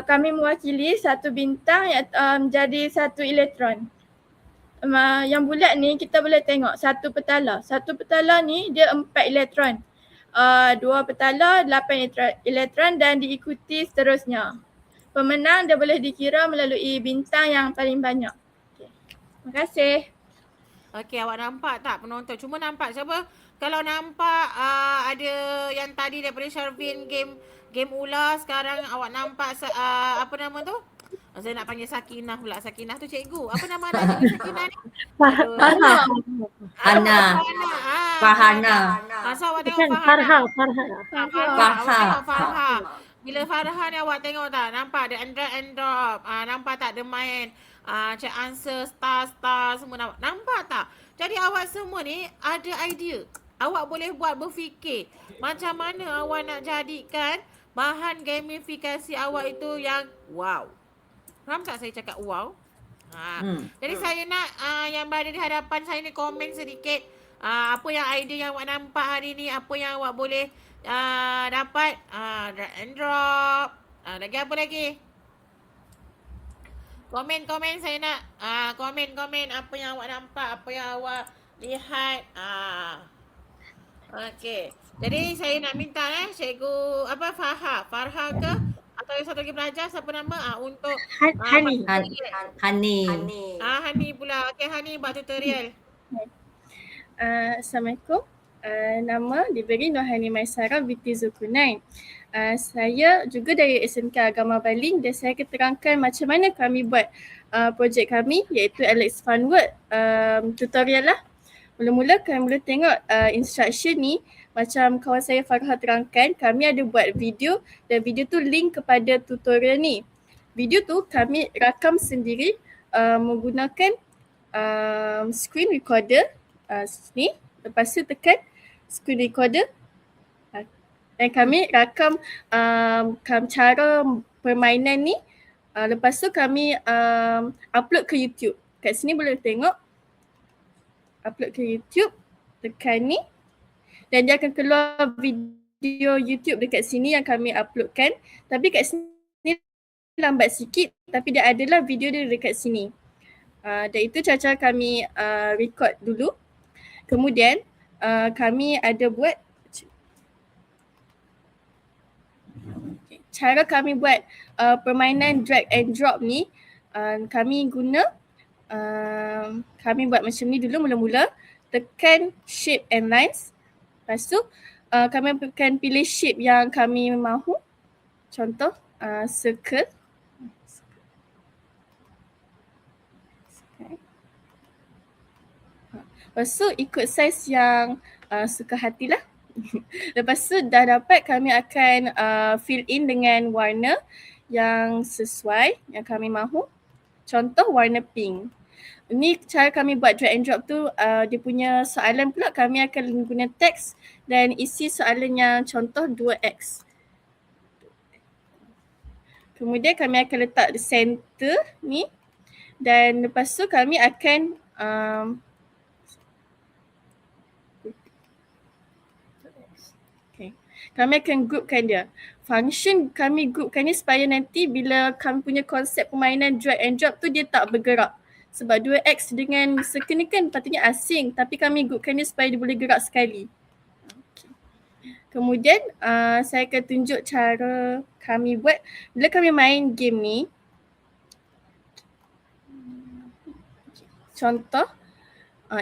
kami mewakili satu bintang menjadi satu elektron. Yang bulat ni kita boleh tengok satu petala. Satu petala ni dia 4 elektron. 2 petala, 8 elektron dan diikuti seterusnya. Pemenang dia boleh dikira melalui bintang yang paling banyak. Okay. Terima kasih. Okey, awak nampak tak penonton? Cuma nampak siapa? Kalau nampak ada yang tadi daripada Sharvin game ular, sekarang awak nampak apa nama tu? Saya nak panggil Sakinah pula. Sakinah tu cikgu. Apa nama anak cikgu Sakinah ni? Farha. Hana. Fahana. So awak tengok Farha. Farha. Bila Farha ni awak tengok tak? Nampak ada drag and drop. Nampak tak dia main check answer, star semua nampak tak? Jadi awak semua ni ada idea. Awak boleh buat berfikir macam mana awak nak jadikan bahan gamifikasi awak itu yang wow. Faham tak saya cakap wow? Jadi saya nak yang berada di hadapan saya ni komen sedikit apa yang idea yang awak nampak hari ni, apa yang awak boleh dapat, drag and drop, lagi apa lagi? Komen saya nak komen apa yang awak nampak, apa yang awak lihat. Okey. Jadi saya nak minta cikgu Farha ke atau yang satu lagi pelajar siapa nama untuk Hani. Hani. Hani pula. Okey, Hani buat tutorial. Assalamualaikum. Nama diberi Nohani Maisara binti Zulkarnain. Saya juga dari SMK Agama Baling dan saya akan terangkan macam mana kami buat projek kami iaitu Alex Fun World. Tutorial lah. Mula-mula kami boleh tengok instruction ni macam kawan saya Farha terangkan, kami ada buat video dan video tu link kepada tutorial ni. Video tu kami rakam sendiri menggunakan screen recorder ni. Lepas tu tekan screen recorder dan kami rakam cara permainan ni. Lepas tu kami upload ke YouTube. Kat sini boleh tengok upload ke YouTube, tekan ni dan dia akan keluar video YouTube dekat sini yang kami uploadkan. Tapi kat sini lambat sikit tapi dia adalah video dia dekat sini. Dan itu cara kami record dulu. Kemudian kami ada buat cara kami buat permainan drag and drop ni, kami guna kami buat macam ni dulu mula-mula. Tekan shape and lines. Lepas tu kami akan pilih shape yang kami mahu. Contoh circle. Lepas tu ikut saiz yang suka hatilah. Lepas tu dah dapat, kami akan fill in dengan warna yang sesuai yang kami mahu. Contoh warna pink. Ini cara kami buat drag and drop tu. Dia punya soalan pula kami akan guna teks dan isi soalan yang contoh 2x. Kemudian kami akan letak di center ni dan lepas tu kami akan kami akan groupkan dia. Function kami groupkan ni supaya nanti bila kami punya konsep permainan drag and drop tu dia tak bergerak. Sebab 2x dengan circle ni kan patutnya asing, tapi kami groupkan dia supaya dia boleh gerak sekali. Kemudian saya akan tunjuk cara kami buat bila kami main game ni. Contoh,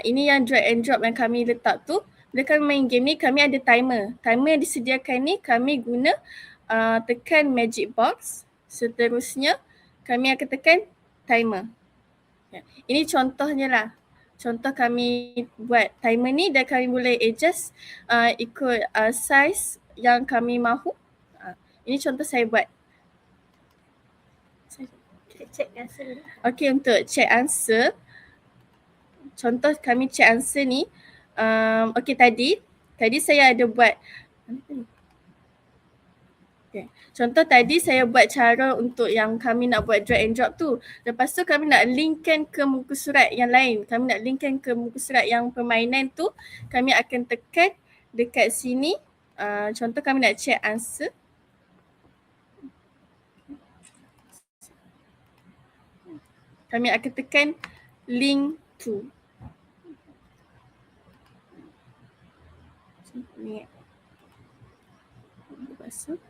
ini yang drag and drop yang kami letak tu. Bila kami main game ni, kami ada timer. Timer yang disediakan ni kami guna tekan magic box. Seterusnya kami akan tekan timer. Ini contohnya lah. Contoh kami buat timer ni dan kami boleh adjust ikut size yang kami mahu. Ini contoh saya buat. Check answer. Okey, untuk check answer. Contoh kami check answer ni. Okey, tadi saya ada buat. Okay. Contoh tadi saya buat cara untuk yang kami nak buat drag and drop tu. Lepas tu kami nak linkkan ke muka surat yang lain. Kami nak linkkan ke muka surat yang permainan tu. Kami akan tekan dekat sini. Contoh kami nak check answer. Kami akan tekan link to.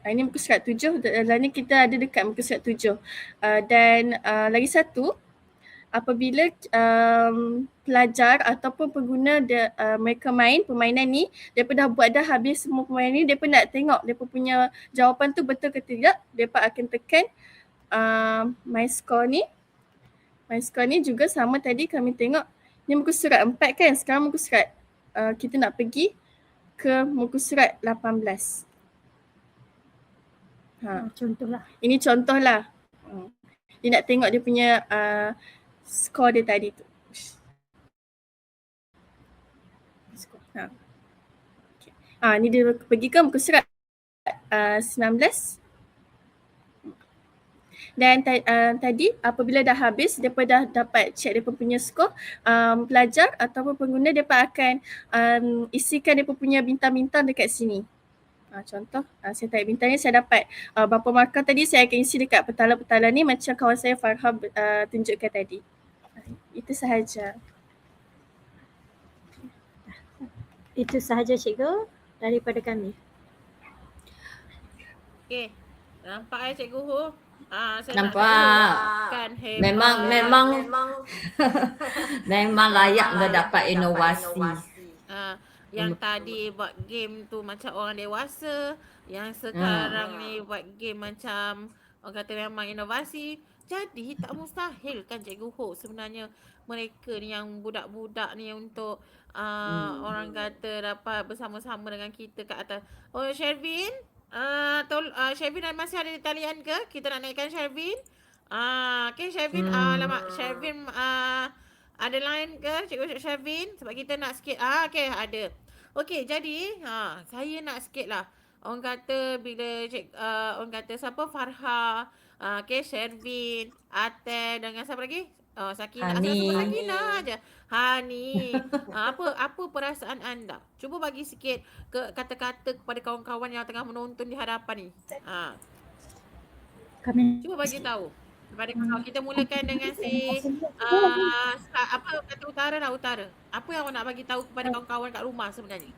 Ini muka surat 7. Dan ni kita ada dekat muka surat 7. Dan lagi satu, apabila pelajar ataupun pengguna mereka main permainan ni, mereka dah buat dah habis semua permainan ni, mereka nak tengok mereka punya jawapan tu betul ke tidak, mereka akan tekan my score ni. My score ni juga sama tadi kami tengok. Ni muka surat 4 kan, sekarang muka surat kita nak pergi ke muka surat 18. Contohlah. Ini contohlah. Dia nak tengok dia punya skor dia tadi tu. Ni dia pergi ke muka surat 19. Dan tadi apabila dah habis, mereka dah dapat check mereka punya skor, pelajar ataupun pengguna mereka akan isikan mereka punya bintang-bintang dekat sini. Contoh, saya tarik bintang ni, saya dapat berapa markah tadi, saya akan isi dekat petalan-petalan ni macam kawan saya Farha tunjukkan tadi. Itu sahaja. Itu sahaja cikgu daripada kami. Okey. Nampak Cikgu Hu? Saya Nampak. Kan hebat. Memang layak mendapat inovasi. Yang tadi buat game tu macam orang dewasa, yang sekarang ni buat game macam orang kata memang inovasi. Jadi tak mustahil kan Cikgu Ho sebenarnya mereka ni yang budak-budak ni untuk orang kata dapat bersama-sama dengan kita kat atas. Oh Shervin, Shervin masih ada di talian ke? Kita nak naikkan Shervin. Okay Shervin, alamak Shervin ada line ke Cikgu Shervin? Sebab kita nak sikit. Okay ada. Okay jadi saya nak sikit lah. Orang kata bila orang kata siapa Farha, okay Shervin, Aten dengan siapa lagi? Sakinah. Hani. Sakinah aja. Hani. Apa perasaan anda? Cuba bagi sikit kata-kata kepada kawan-kawan yang tengah menonton di hadapan ni. Kami Cuba bagi tahu. Kepada kawan. Kita mulakan dengan si apa kata utara. Apa yang awak nak bagi tahu kepada kawan-kawan kat rumah sebenarnya?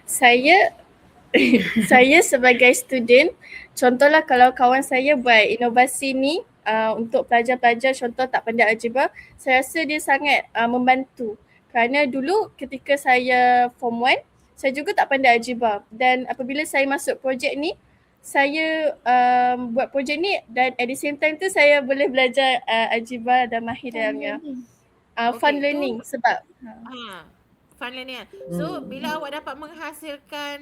Saya Saya sebagai student, contohlah kalau kawan saya buat inovasi ni untuk pelajar-pelajar contoh tak pandai algebra, saya rasa dia sangat membantu. Kerana dulu ketika saya form 1, saya juga tak pandai algebra dan apabila saya masuk projek ni, saya buat projek ni dan at the same time tu saya boleh belajar algebra dan mahir dalamnya. Fun Okey, learning sebab fun learning kan. So bila awak dapat menghasilkan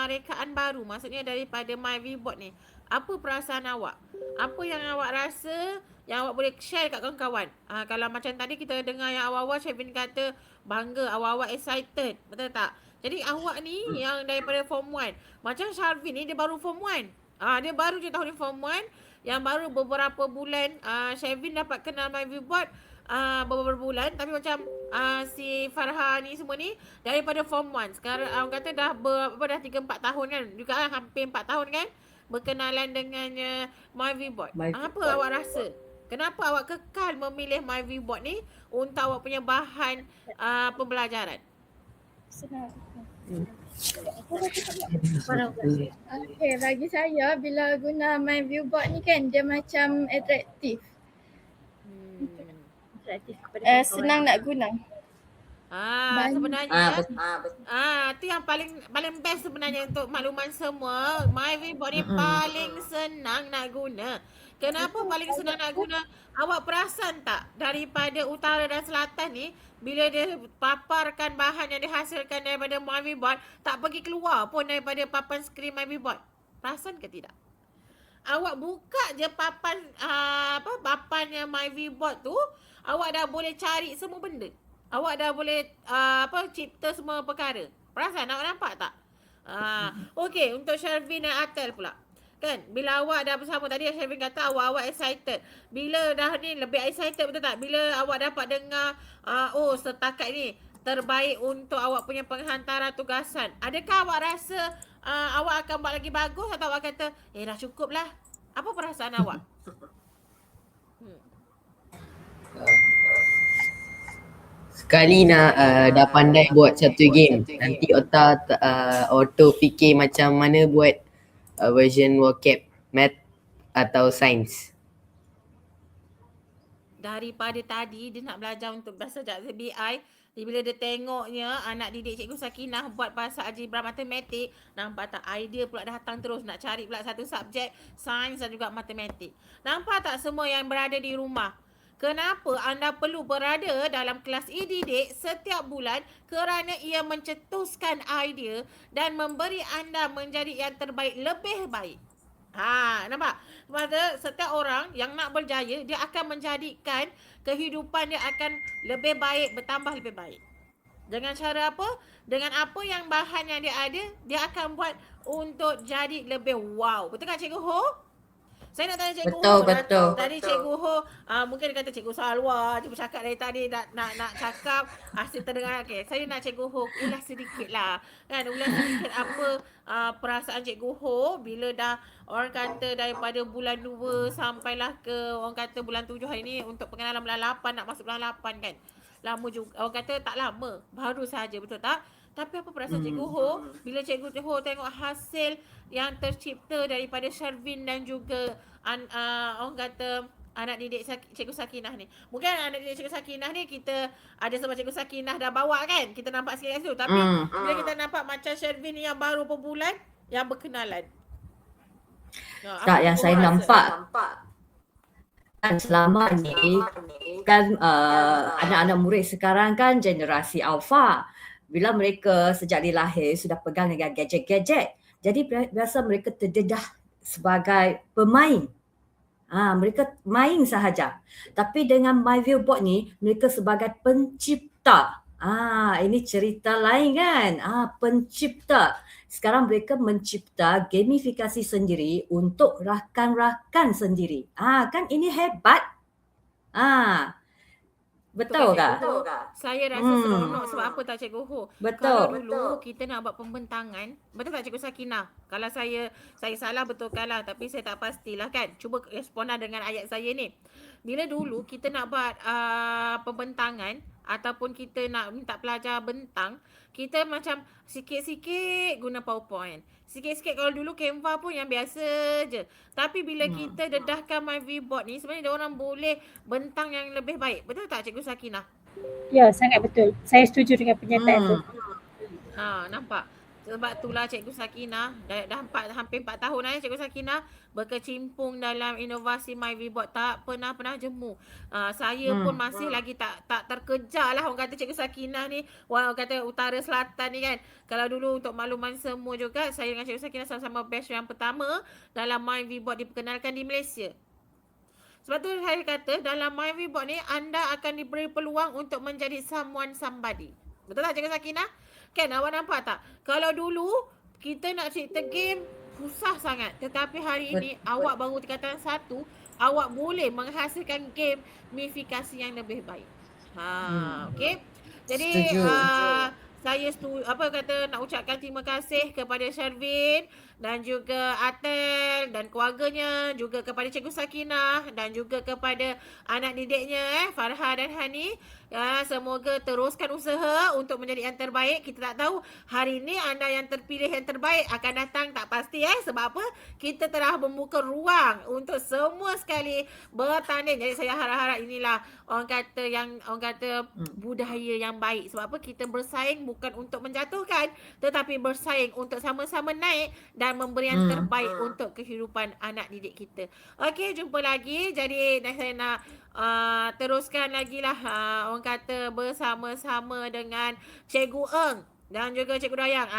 rekaan baru, maksudnya daripada MyViewBoard ni, apa perasaan awak? Apa yang awak rasa yang awak boleh share kat kawan-kawan? Kalau macam tadi kita dengar yang awal-awal Shavin kata bangga, awak-awak excited, betul tak? Jadi awak ni yang daripada form 1, macam Sharvin ni dia baru form 1. Dia baru je tahun ni form 1, yang baru beberapa bulan Shavin dapat kenal MyViewBoard beberapa bulan, tapi macam si Farha ni semua ni daripada form 1. Sekarang orang kata dah dah 3-4 tahun kan, juga hampir 4 tahun kan berkenalan dengan MyViewBoard. Apa awak rasa? Kenapa awak kekal memilih MyViewBoard ni untuk awak punya bahan pembelajaran? senang. Okay, bagi saya bila guna MyViewBoard ni kan dia macam atraktif. Senang nak guna. Sebenarnya betul. tu yang paling best sebenarnya untuk makluman semua. MyViewBoard ni paling senang nak guna. Kenapa paling senang nak guna? Awak perasan tak daripada utara dan selatan ni, bila dia paparkan bahan yang dihasilkan daripada MyViewBoard, tak pergi keluar pun daripada papan skrin MyViewBoard. Perasan ke tidak? Awak buka je papan papannya MyViewBoard tu, awak dah boleh cari semua benda. Awak dah boleh cipta semua perkara. Perasan awak nampak tak? Okey, untuk Sharvin dan Atel pula. Kan, bila awak dah bersama tadi Sharvin kata awak excited. Bila dah ni lebih excited, betul tak? Bila awak dapat dengar setakat ni terbaik untuk awak punya penghantaran tugasan. Adakah awak rasa awak akan buat lagi bagus atau awak kata dah cukup lah? Apa perasaan awak? Sekali nak dah pandai buat satu game, nanti otak auto fikir macam mana buat version vocab, math atau sains. Daripada tadi dia nak belajar untuk bahasa BI, bila dia tengoknya anak didik Cikgu Sakinah buat pasal algebra matematik, nampak tak idea pula datang terus nak cari pula satu subjek sains dan juga matematik. Nampak tak semua yang berada di rumah? Kenapa anda perlu berada dalam kelas e-didik setiap bulan? Kerana ia mencetuskan idea dan memberi anda menjadi yang terbaik lebih baik. Nampak? Maksudnya setiap orang yang nak berjaya, dia akan menjadikan kehidupan dia akan lebih baik, bertambah lebih baik. Dengan cara apa? Dengan apa yang bahan yang dia ada, dia akan buat untuk jadi lebih wow. Betul tak Cikgu Ho? Saya nak tanya Cikgu Ho. Betul. Tadi Cikgu Ho, mungkin dia kata Cikgu Salwa, dia bercakap dari tadi nak cakap, asyik terdengar. Okay, saya nak Cikgu Ho ulas sedikit lah. Kan, ulas sedikit apa perasaan Cikgu Ho bila dah orang kata daripada bulan 2 sampailah ke orang kata bulan 7 hari ni untuk pengenalan bulan 8, nak masuk bulan 8 kan. Lama juga, orang kata tak lama, baru saja, betul tak? Tapi apa perasaan Cikgu Ho bila Cikgu Ho tengok hasil yang tercipta daripada Sharvin dan juga orang kata anak didik Cikgu Sakinah ni. Mungkin anak didik Cikgu Sakinah ni kita ada sebab Cikgu Sakinah dah bawa kan, kita nampak sikit kat situ. Tapi bila kita nampak macam Sharvin ni yang baru berbulan, yang berkenalan. Tak, yang saya nampak kan selama ni kan anak-anak murid sekarang kan generasi alfa. Bila mereka sejak dilahir sudah pegang dengan gadget-gadget. Jadi biasa mereka terdedah sebagai pemain. Mereka main sahaja. Tapi dengan MyViewBoard ni mereka sebagai pencipta. Ini cerita lain kan. Pencipta. Sekarang mereka mencipta gamifikasi sendiri untuk rakan-rakan sendiri. Kan ini hebat. Betul tak? Saya rasa seronok sebab apa tak Cikgu Ho? Betul. Kalau dulu kita nak buat pembentangan, betul tak Cikgu Sakinah? Kalau saya salah betulkanlah, tapi saya tak pastilah kan. Cuba responlah dengan ayat saya ni. Bila dulu kita nak buat pembentangan, ataupun kita nak minta pelajar bentang, kita macam sikit-sikit guna PowerPoint. Sikit-sikit, kalau dulu Canva pun yang biasa je. Tapi bila kita dedahkan MyViewBoard ni, sebenarnya orang boleh bentang yang lebih baik. Betul tak Cikgu Sakinah? Ya, sangat betul. Saya setuju dengan pernyataan tu. Nampak? Sebab itulah Cikgu Sakinah dah hampir 4 tahun Cikgu Sakinah berkecimpung dalam inovasi MyViewBoard, tak pernah jemu. Saya pun masih lagi tak terkejar lah, orang kata Cikgu Sakinah ni, orang kata utara selatan ni kan. Kalau dulu untuk makluman semua juga, saya dengan Cikgu Sakinah sama-sama batch yang pertama dalam MyViewBoard diperkenalkan di Malaysia. Sebab tu saya kata dalam MyViewBoard ni anda akan diberi peluang untuk menjadi somebody. Betul tak Cikgu Sakinah? Kan awak nampak tak? Kalau dulu kita nak cipta game susah sangat. Tetapi hari ini awak baru tingkatan 1, awak boleh menghasilkan gamifikasi yang lebih baik. Okey. Jadi saya nak ucapkan terima kasih kepada Shervin dan juga Atel dan keluarganya, juga kepada Cikgu Sakinah dan juga kepada anak didiknya Farha dan Hani. Semoga teruskan usaha untuk menjadi yang terbaik. Kita tak tahu hari ini anda yang terpilih yang terbaik akan datang, tak pasti sebab apa? Kita telah membuka ruang untuk semua sekali bertanding. Jadi saya harap-harap inilah orang kata budaya yang baik. Sebab apa? Kita bersaing bukan untuk menjatuhkan, tetapi bersaing untuk sama-sama naik dan memberi yang terbaik untuk kehidupan anak didik kita. Okey, jumpa lagi. Jadi saya nak teruskan lagi lah orang kata bersama-sama dengan Cikgu Eng dan juga Cikgu Dayang.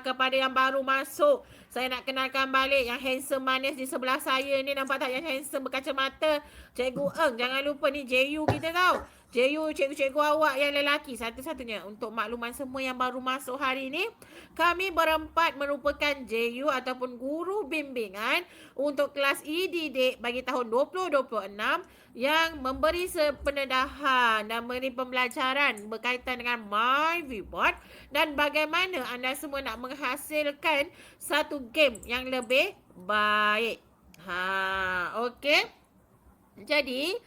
Kepada yang baru masuk, saya nak kenalkan balik yang handsome manis di sebelah saya ni. Nampak tak yang handsome berkacamata? Cikgu Eng. Jangan lupa ni JU kita tau. JU cikgu-cikgu awak yang lelaki satu-satunya. Untuk makluman semua yang baru masuk hari ni, kami berempat merupakan JU ataupun guru bimbingan untuk kelas E-Didik bagi tahun 2026 yang memberi pendedahan dan memberi pembelajaran berkaitan dengan MyViewBoard dan bagaimana anda semua nak menghasilkan satu game yang lebih baik. Okey. Jadi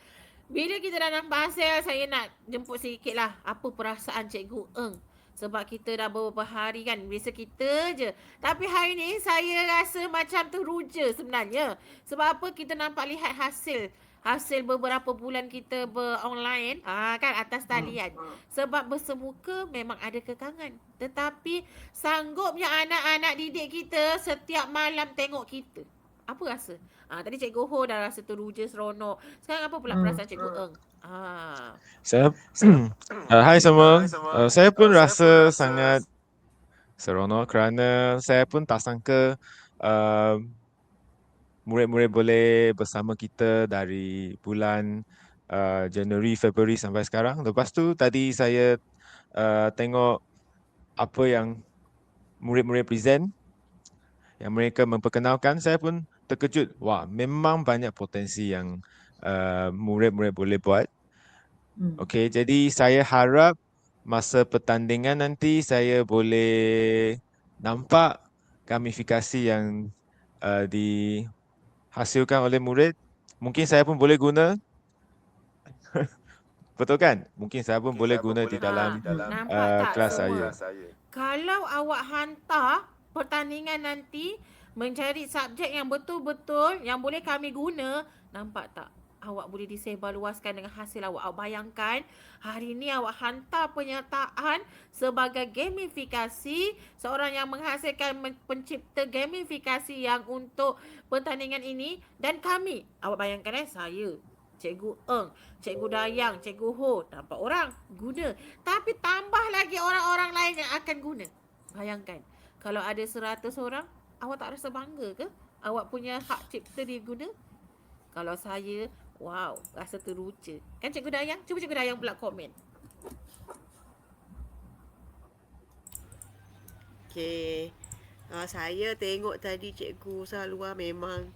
bila kita dah nampak hasil, saya nak jemput sikit lah apa perasaan Cikgu Eng. Sebab kita dah beberapa hari kan, biasa kita je. Tapi hari ni saya rasa macam teruja sebenarnya. Sebab apa? Kita nampak lihat hasil beberapa bulan kita beronline kan atas talian. Sebab bersemuka memang ada kekangan. Tetapi sanggupnya anak-anak didik kita setiap malam tengok kita. Apa rasa? Tadi Cikgu Ho dah rasa teruja, seronok. Sekarang apa pula perasaan Cikgu Eng? Hai semua. Saya pun rasa sangat seronok kerana saya pun tak sangka murid-murid boleh bersama kita dari bulan Januari, Februari sampai sekarang. Lepas tu tadi saya tengok apa yang murid-murid present, yang mereka memperkenalkan, saya pun terkejut. Wah, memang banyak potensi yang murid-murid boleh buat. Okey, jadi saya harap masa pertandingan nanti saya boleh nampak gamifikasi yang dihasilkan oleh murid. Mungkin saya pun boleh guna. Betul kan? Mungkin saya pun boleh guna di dalam kelas saya. Kalau awak hantar pertandingan nanti mencari subjek yang betul-betul yang boleh kami guna, nampak tak? Awak boleh disebar luaskan dengan hasil awak. Awak bayangkan hari ni awak hantar penyertaan sebagai gamifikasi, seorang yang menghasilkan pencipta gamifikasi yang untuk pertandingan ini, dan kami, awak bayangkan saya, Cikgu Eng, Cikgu Dayang, Cikgu Ho, nampak orang guna. Tapi tambah lagi orang-orang lain yang akan guna. Bayangkan, kalau ada 100 orang, awak tak rasa bangga ke? Awak punya hak cipta diguna? Kalau saya, wow, rasa teruja. Kan Cikgu Dayang? Cuba Cikgu Dayang pula komen. Okey. Saya tengok tadi Cikgu Salwa memang,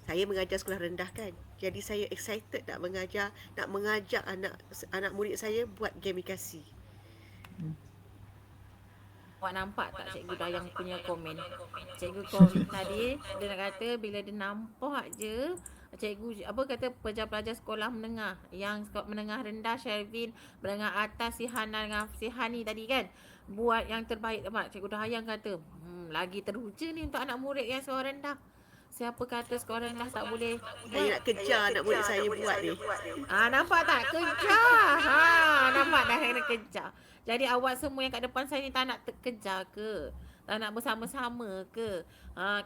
saya mengajar sekolah rendah kan. Jadi saya excited nak mengajak anak murid saya buat gamifikasi. Awak nampak tak Cikgu Dayang punya komen? Cikgu komen tadi, dia nak kata bila dia nampak je cikgu apa kata pelajar-pelajar sekolah menengah, yang sekolah menengah rendah Shelvin, menengah atas si Hana dengan si Hani tadi kan, buat yang terbaik. Nampak Cikgu Dayang kata, lagi teruja ni untuk anak murid yang sekolah rendah. Siapa kata sekolah rendah tak boleh Saya buat? nak kejar anak murid saya buat ni. Nampak tak? Kejar. Nampak dah kena kejar. Jadi awak semua yang kat depan saya ni tak nak kejar ke? Tak nak bersama-sama ke?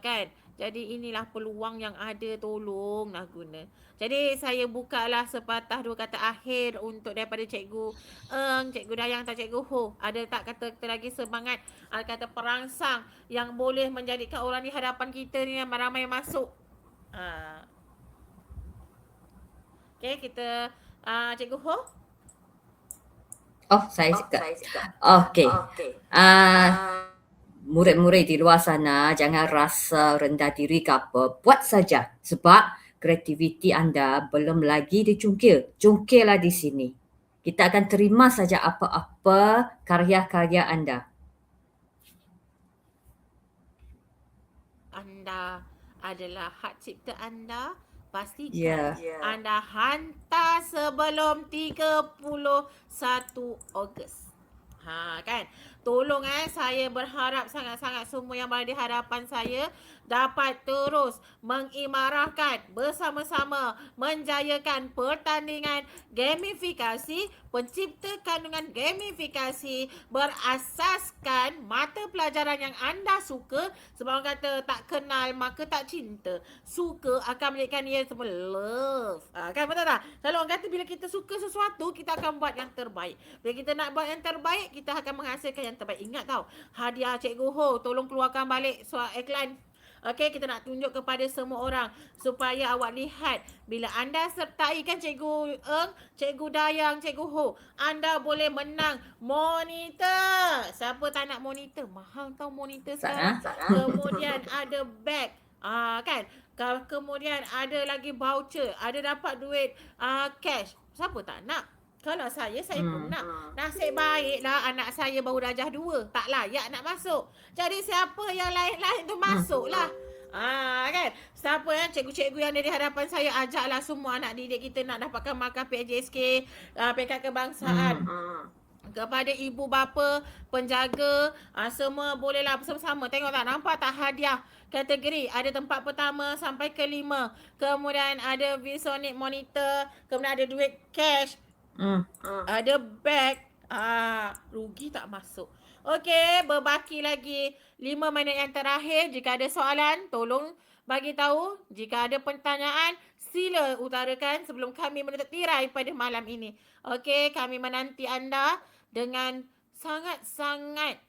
Kan? Jadi inilah peluang yang ada, tolonglah guna. Jadi saya bukalah sepatah dua kata akhir untuk daripada Cikgu Eng, Cikgu Dayang atau Cikgu Ho. Ada tak kata-kata lagi semangat, kata perangsang yang boleh menjadikan orang di hadapan kita ni yang ramai masuk? Okay, kita Cikgu Ho. Oh, saya cakap. Okey. Murid-murid di luar sana jangan rasa rendah diri ke apa. Buat saja sebab kreativiti anda belum lagi dicungkil. Cungkillah di sini. Kita akan terima saja apa-apa karya-karya anda. Anda adalah hak cipta anda. Ya. Pastikan anda hantar sebelum 31 Ogos. Kan? Tolong saya berharap sangat-sangat semua yang berada di hadapan saya dapat terus mengimarahkan bersama-sama menjayakan pertandingan gamifikasi, pencipta kandungan gamifikasi berasaskan mata pelajaran yang anda suka. Sebab orang kata tak kenal maka tak cinta. Suka akan menjadikan ia semua love. Kan betul tak? Kalau orang kata bila kita suka sesuatu, kita akan buat yang terbaik. Bila kita nak buat yang terbaik, kita akan menghasilkan yang terbaik. Ingat tau, hadiah Cikgu Ho, tolong keluarkan balik soal iklan. Okey, kita nak tunjuk kepada semua orang supaya awak lihat bila anda sertai kan Cikgu Eng, Cikgu Dayang, Cikgu Ho, anda boleh menang monitor. Siapa tak nak monitor? Mahal tau monitor sekarang. Kemudian ada bag. Kan? Kemudian ada lagi voucher, ada dapat duit cash. Siapa tak nak? Kalau saya pun nak. Nasib baiklah anak saya baru darjah 2. Tak layak nak masuk. Jadi siapa yang lain-lain tu masuklah. Kan? Siapa yang cikgu-cikgu yang ada di hadapan saya, ajaklah semua anak didik kita nak dapatkan markah PJSK, peringkat kebangsaan. Kepada ibu bapa, penjaga, semua bolehlah bersama-sama. Tengok tak, nampak tak hadiah kategori? Ada tempat pertama sampai ke 5. Kemudian ada ViewSonic monitor, kemudian ada duit cash. Ada bag. Rugi tak masuk. Okey, berbaki lagi 5 minit yang terakhir. Jika ada soalan, tolong bagi tahu. Jika ada pertanyaan, sila utarakan sebelum kami menutup tirai pada malam ini. Okey, kami menanti anda dengan sangat-sangat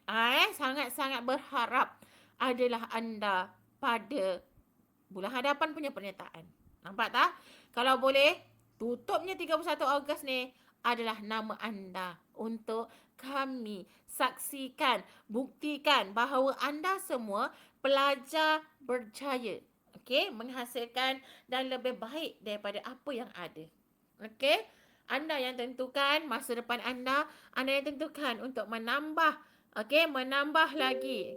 sangat-sangat berharap adalah anda pada bulan hadapan punya pernyataan. Nampak tak? Kalau boleh, tutupnya 31 Ogos ni adalah nama anda untuk kami saksikan, buktikan bahawa anda semua pelajar berjaya. Okey, menghasilkan dan lebih baik daripada apa yang ada. Okey? Anda yang tentukan masa depan anda yang tentukan untuk menambah, menambah lagi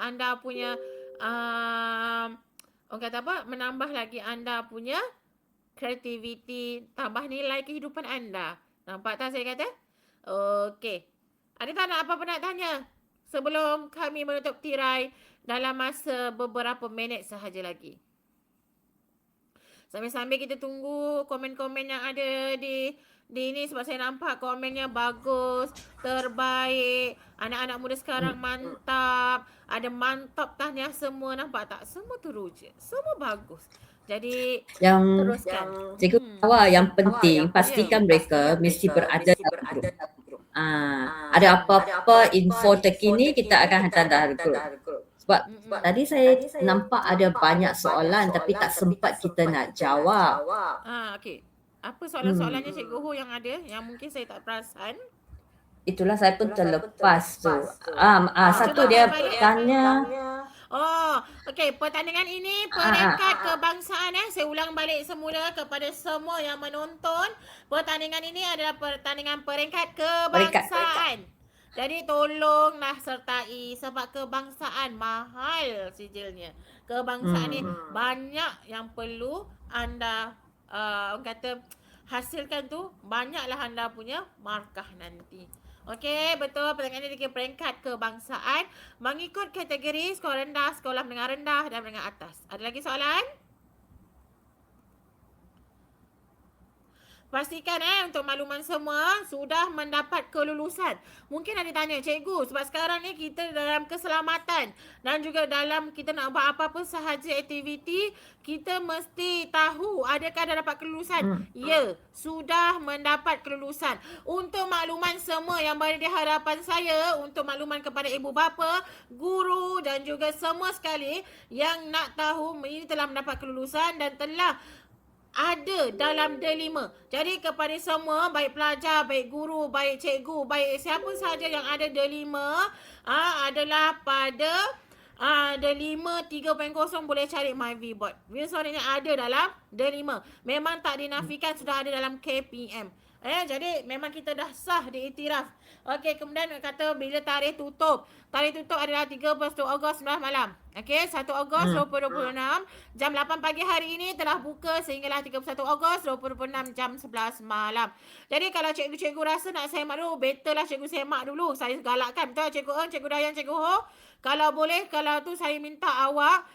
anda punya orang kata apa? Menambah lagi anda punya kreativiti, tambah nilai kehidupan anda. Nampak tak saya kata? Okey. Ada tak nak apa-apa nak tanya sebelum kami menutup tirai dalam masa beberapa minit sahaja lagi? Sambil-sambil kita tunggu komen-komen yang ada di ni, sebab saya nampak komennya bagus, terbaik, anak-anak muda sekarang mantap, ada mantap tahniah semua, nampak tak? Semua teruja, semua bagus. Jadi Yang teruskan. cikgu yang penting pastikan mereka mesti berada dalam grup. Ada apa-apa info terkini kita akan hantar dalam grup. Sebab tadi saya nampak ada banyak soalan tapi tak sempat kita nak jawab. Okey. Apa soalan-soalannya Cikgu Ho yang ada yang mungkin saya tak perasan? Itulah saya pun terlepas tu. Satu dia tanya. Okey, pertandingan ini peringkat kebangsaan. Saya ulang balik semula kepada semua yang menonton. Pertandingan ini adalah pertandingan peringkat kebangsaan. Jadi tolonglah sertai sebab kebangsaan mahal sijilnya. Kebangsaan ni banyak yang perlu anda orang kata hasilkan tu, banyaklah anda punya markah nanti. Okey, betul. Pertanyaan ini dikira peringkat kebangsaan mengikut kategori sekolah rendah, sekolah menengah rendah dan menengah atas. Ada lagi soalan? Pastikan untuk makluman semua sudah mendapat kelulusan. Mungkin ada tanya, cikgu, sebab sekarang ni kita dalam keselamatan dan juga dalam kita nak buat apa-apa sahaja aktiviti, kita mesti tahu adakah dah dapat kelulusan. Ya, sudah mendapat kelulusan. Untuk makluman semua yang berada di hadapan saya, untuk makluman kepada ibu bapa, guru dan juga semua sekali yang nak tahu ini telah mendapat kelulusan dan telah ada dalam D5. Jadi kepada semua, baik pelajar, baik guru, baik cikgu, baik siapa sahaja yang ada D5 adalah pada D5 3.0 boleh cari MyVBot. Virus ni ada dalam D5. Memang tak dinafikan sudah ada dalam KPM. Jadi memang kita dah sah diiktiraf. Okey, kemudian kata bila tarikh tutup. Tarikh tutup adalah 31 Ogos 9 malam. Okey, 1 Ogos 2026 jam 8 pagi hari ini telah buka sehinggalah 31 Ogos 2026 jam 11 malam. Jadi kalau cikgu-cikgu rasa nak semak dulu, better lah cikgu semak dulu. Saya galakkan, betul cikgu Eng, cikgu Dayan, cikgu Ho. Kalau boleh, kalau tu saya minta awak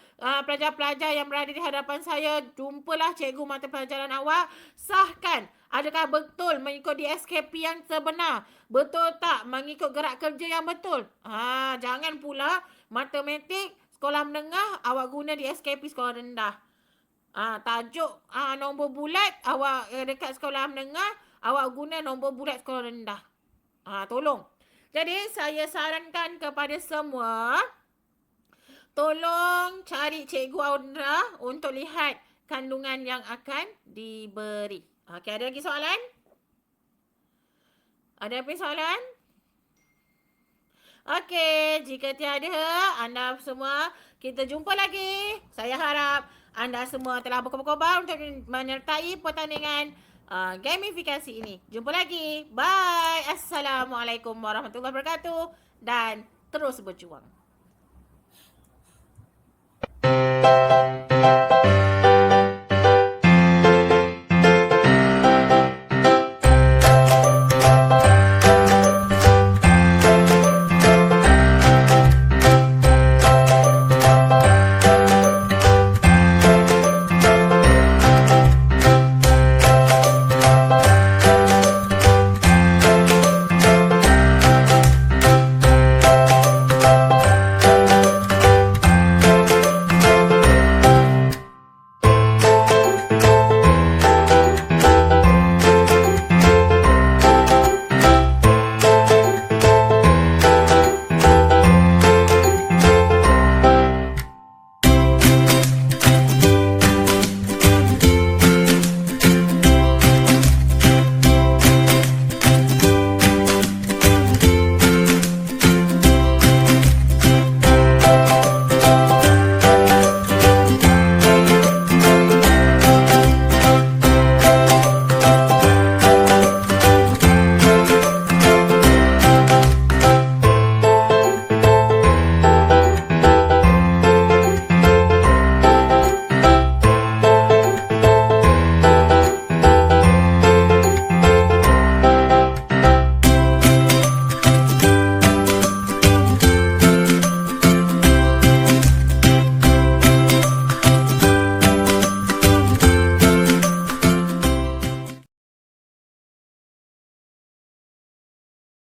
pelajar-pelajar yang berada di hadapan saya, jumpalah cikgu mata pelajaran awak, sahkan adakah betul mengikut DSKP yang sebenar? Betul tak mengikut gerak kerja yang betul? Jangan pula matematik sekolah menengah awak guna DSKP sekolah rendah. Tajuk nombor bulat awak dekat sekolah menengah awak guna nombor bulat sekolah rendah. Tolong. Jadi saya sarankan kepada semua, tolong cari cikgu Audra untuk lihat kandungan yang akan diberi. Okey, ada lagi soalan? Ada apa soalan? Okey, jika tiada, anda semua kita jumpa lagi. Saya harap anda semua telah berkobar-kobar untuk menyertai pertandingan gamifikasi ini. Jumpa lagi. Bye. Assalamualaikum warahmatullahi wabarakatuh dan terus berjuang.